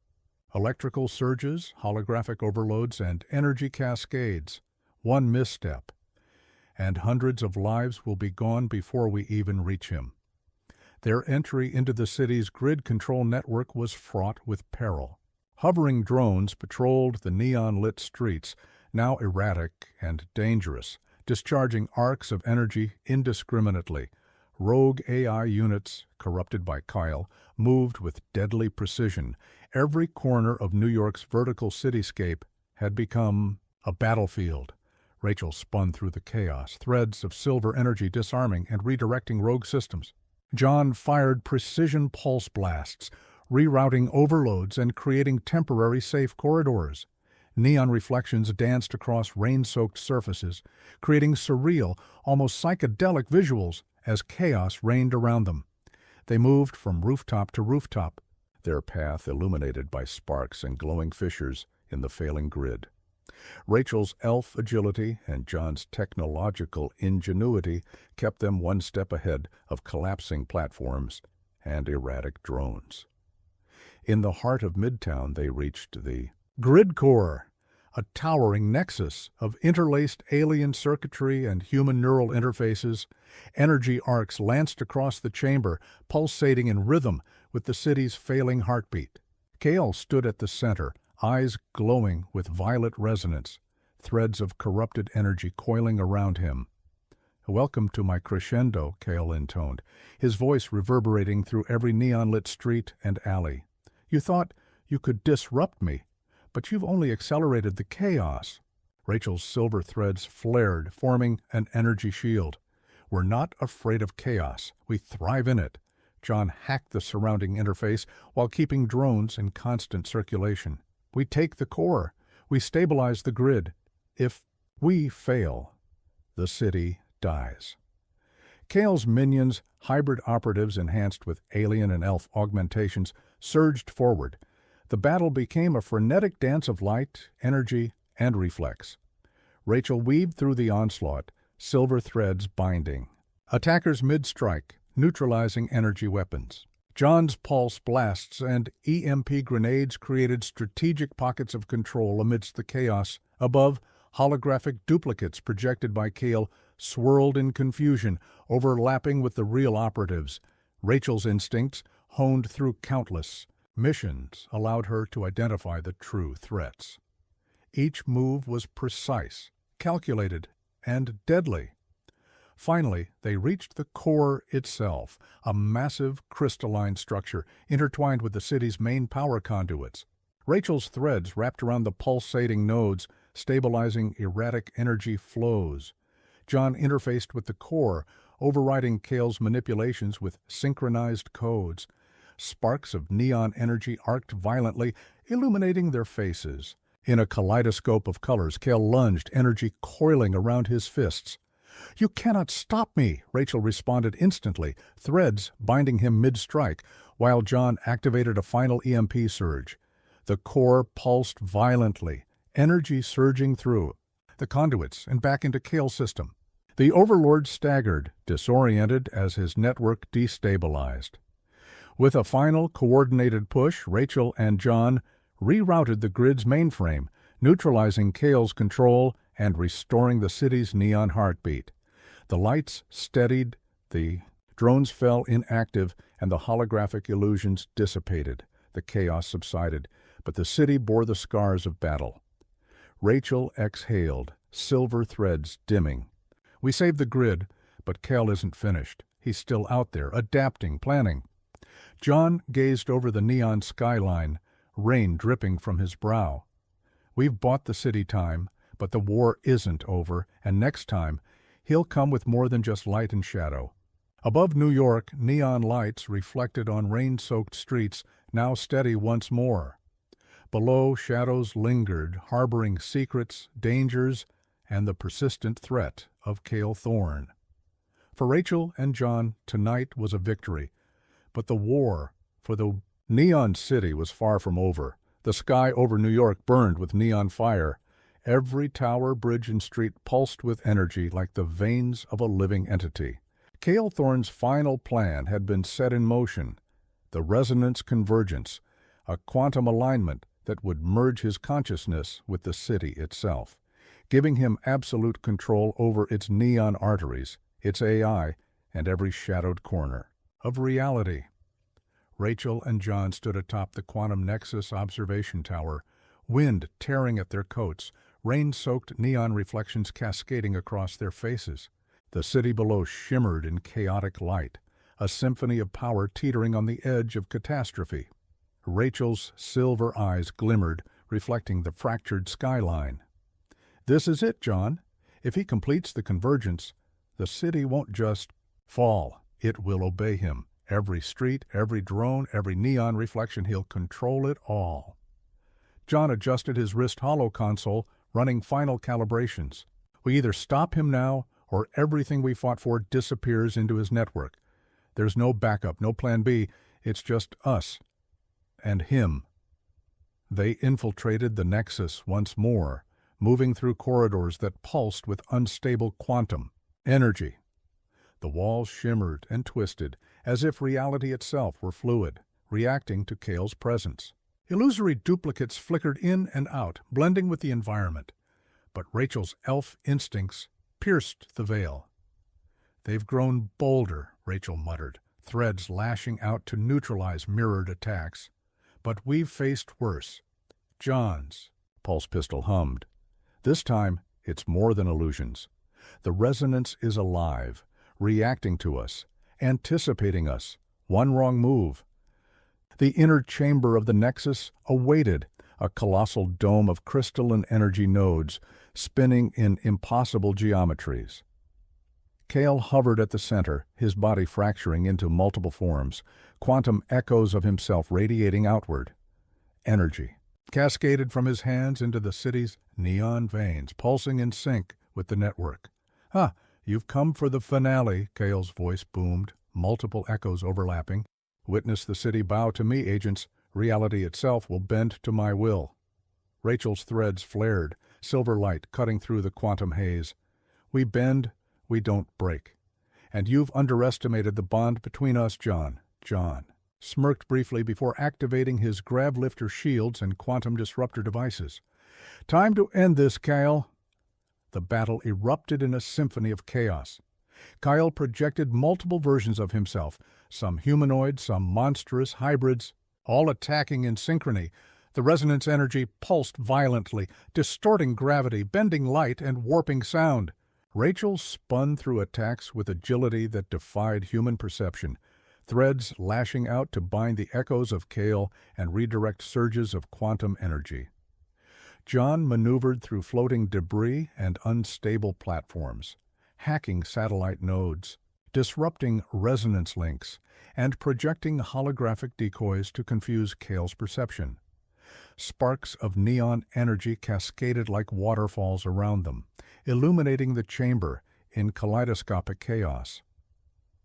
Electrical surges, holographic overloads, and energy cascades. One misstep, and hundreds of lives will be gone before we even reach him. Their entry into the city's grid control network was fraught with peril. Hovering drones patrolled the neon-lit streets, now erratic and dangerous, discharging arcs of energy indiscriminately. Rogue AI units, corrupted by Kyle, moved with deadly precision. Every corner of New York's vertical cityscape had become a battlefield. Rachel spun through the chaos, threads of silver energy disarming and redirecting rogue systems. John fired precision pulse blasts, rerouting overloads and creating temporary safe corridors. Neon reflections danced across rain-soaked surfaces, creating surreal, almost psychedelic visuals as chaos reigned around them. They moved from rooftop to rooftop, their path illuminated by sparks and glowing fissures in the failing grid. Rachel's elf agility and John's technological ingenuity kept them one step ahead of collapsing platforms and erratic drones. In the heart of Midtown, they reached the Grid Core, a towering nexus of interlaced alien circuitry and human neural interfaces. Energy arcs lanced across the chamber, pulsating in rhythm with the city's failing heartbeat. Kale stood at the center, eyes glowing with violet resonance, threads of corrupted energy coiling around him. "Welcome to my crescendo," Kale intoned, his voice reverberating through every neon-lit street and alley. "You thought you could disrupt me, but you've only accelerated the chaos." Rachel's silver threads flared, forming an energy shield. "We're not afraid of chaos. We thrive in it." John hacked the surrounding interface while keeping drones in constant circulation. "We take the core. We stabilize the grid. If we fail, the city dies." Kale's minions, hybrid operatives enhanced with alien and elf augmentations, surged forward. The battle became a frenetic dance of light, energy, and reflex. Rachel weaved through the onslaught, silver threads binding. Attackers mid-strike, neutralizing energy weapons. John's pulse blasts and EMP grenades created strategic pockets of control amidst the chaos. Above, holographic duplicates projected by Kale swirled in confusion, overlapping with the real operatives. Rachel's instincts, honed through countless missions, allowed her to identify the true threats. Each move was precise, calculated, and deadly. Finally, they reached the core itself, a massive crystalline structure intertwined with the city's main power conduits. Rachel's threads wrapped around the pulsating nodes, stabilizing erratic energy flows. John interfaced with the core, overriding Kale's manipulations with synchronized codes. Sparks of neon energy arced violently, illuminating their faces. In a kaleidoscope of colors, Kale lunged, energy coiling around his fists. "You cannot stop me," Rachel responded instantly, threads binding him mid-strike, while John activated a final EMP surge. The core pulsed violently, energy surging through the conduits and back into Kale's system. The Overlord staggered, disoriented as his network destabilized. With a final coordinated push, Rachel and John rerouted the grid's mainframe, neutralizing Kale's control and restoring the city's neon heartbeat. The lights steadied, the drones fell inactive, and the holographic illusions dissipated. The chaos subsided, but the city bore the scars of battle. Rachel exhaled, silver threads dimming. "We saved the grid, but Kale isn't finished. He's still out there, adapting, planning." John gazed over the neon skyline, rain dripping from his brow. "We've bought the city time, but the war isn't over, and next time, he'll come with more than just light and shadow." Above New York, neon lights reflected on rain-soaked streets, now steady once more. Below, shadows lingered, harboring secrets, dangers, and the persistent threat of Kale Thorne. For Rachel and John, tonight was a victory, but the war for the neon city was far from over. The sky over New York burned with neon fire. Every tower, bridge, and street pulsed with energy like the veins of a living entity. Kale Thorne's final plan had been set in motion, the resonance convergence, a quantum alignment that would merge his consciousness with the city itself, giving him absolute control over its neon arteries, its AI, and every shadowed corner of reality. Rachel and John stood atop the Quantum Nexus observation tower, wind tearing at their coats, rain-soaked neon reflections cascading across their faces. The city below shimmered in chaotic light, a symphony of power teetering on the edge of catastrophe. Rachel's silver eyes glimmered, reflecting the fractured skyline. "This is it, John. If he completes the convergence, the city won't just fall. It will obey him. Every street, every drone, every neon reflection, he'll control it all." John adjusted his wrist holo console, running final calibrations. "We either stop him now, or everything we fought for disappears into his network. There's no backup, no plan B. It's just us. And him." They infiltrated the Nexus once more, moving through corridors that pulsed with unstable quantum energy. The walls shimmered and twisted, as if reality itself were fluid, reacting to Kale's presence. Illusory duplicates flickered in and out, blending with the environment. But Rachel's elf instincts pierced the veil. "They've grown bolder," Rachel muttered, threads lashing out to neutralize mirrored attacks. "But we've faced worse." "John's," Pulse Pistol hummed. "This time, it's more than illusions. The resonance is alive, reacting to us, anticipating us. One wrong move." The inner chamber of the Nexus awaited, a colossal dome of crystalline energy nodes, spinning in impossible geometries. Kale hovered at the center, his body fracturing into multiple forms, quantum echoes of himself radiating outward. Energy cascaded from his hands into the city's neon veins, pulsing in sync with the network. "Ah, you've come for the finale," Kale's voice boomed, multiple echoes overlapping. "Witness the city bow to me, agents. Reality itself will bend to my will." Rachel's threads flared, silver light cutting through the quantum haze. "We bend, we don't break. And you've underestimated the bond between us, John." John smirked briefly before activating his grav-lifter shields and quantum disruptor devices. "Time to end this, Kyle." The battle erupted in a symphony of chaos. Kyle projected multiple versions of himself, some humanoid, some monstrous hybrids, all attacking in synchrony. The resonance energy pulsed violently, distorting gravity, bending light, and warping sound. Rachel spun through attacks with agility that defied human perception, threads lashing out to bind the echoes of Kale and redirect surges of quantum energy. John maneuvered through floating debris and unstable platforms, hacking satellite nodes, disrupting resonance links, and projecting holographic decoys to confuse Kale's perception. Sparks of neon energy cascaded like waterfalls around them, illuminating the chamber in kaleidoscopic chaos.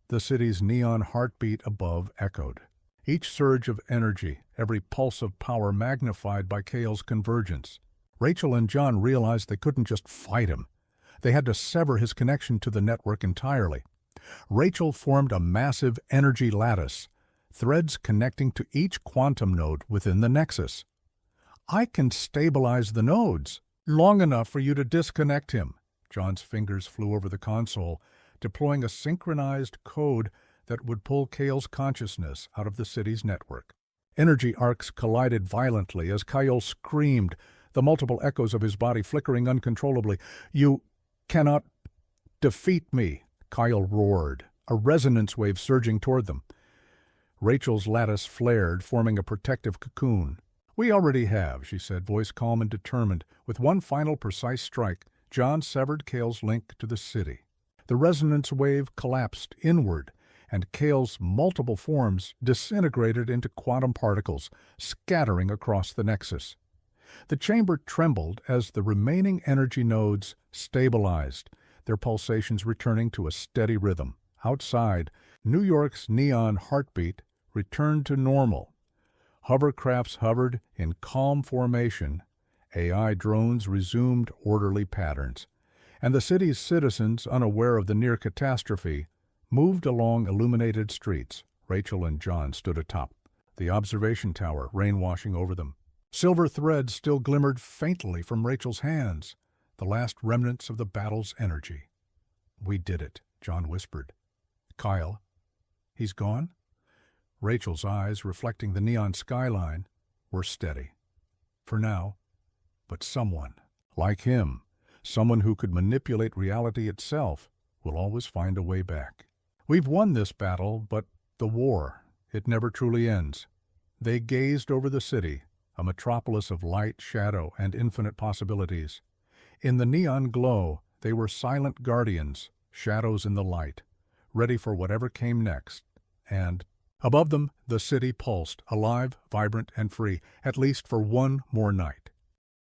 The city's neon heartbeat above echoed, each surge of energy, every pulse of power magnified by Kale's convergence. Rachel and John realized they couldn't just fight him. They had to sever his connection to the network entirely. Rachel formed a massive energy lattice, threads connecting to each quantum node within the Nexus. "I can stabilize the nodes long enough for you to disconnect him." John's fingers flew over the console, deploying a synchronized code that would pull Kale's consciousness out of the city's network. Energy arcs collided violently as Kyle screamed, the multiple echoes of his body flickering uncontrollably. "You cannot defeat me," Kyle roared, a resonance wave surging toward them. Rachel's lattice flared, forming a protective cocoon. "We already have," she said, voice calm and determined. With one final precise strike, John severed Kale's link to the city. The resonance wave collapsed inward, and Kale's multiple forms disintegrated into quantum particles, scattering across the Nexus. The chamber trembled as the remaining energy nodes stabilized, their pulsations returning to a steady rhythm. Outside, New York's neon heartbeat returned to normal. Hovercrafts hovered in calm formation, AI drones resumed orderly patterns, and the city's citizens, unaware of the near catastrophe, moved along illuminated streets. Rachel and John stood atop the observation tower, rain washing over them. Silver threads still glimmered faintly from Rachel's hands, the last remnants of the battle's energy. "We did it," John whispered. "Kyle, he's gone?" Rachel's eyes, reflecting the neon skyline, were steady. "For now, but someone, like him, someone who could manipulate reality itself, will will always find a way back. We've won this battle, but the war, it never truly ends. They gazed over the city, a metropolis of light, shadow, and infinite possibilities. In the neon glow, they were silent guardians, shadows in the light, ready for whatever came next. And above them, the city pulsed, alive, vibrant, and free, at least for one more night.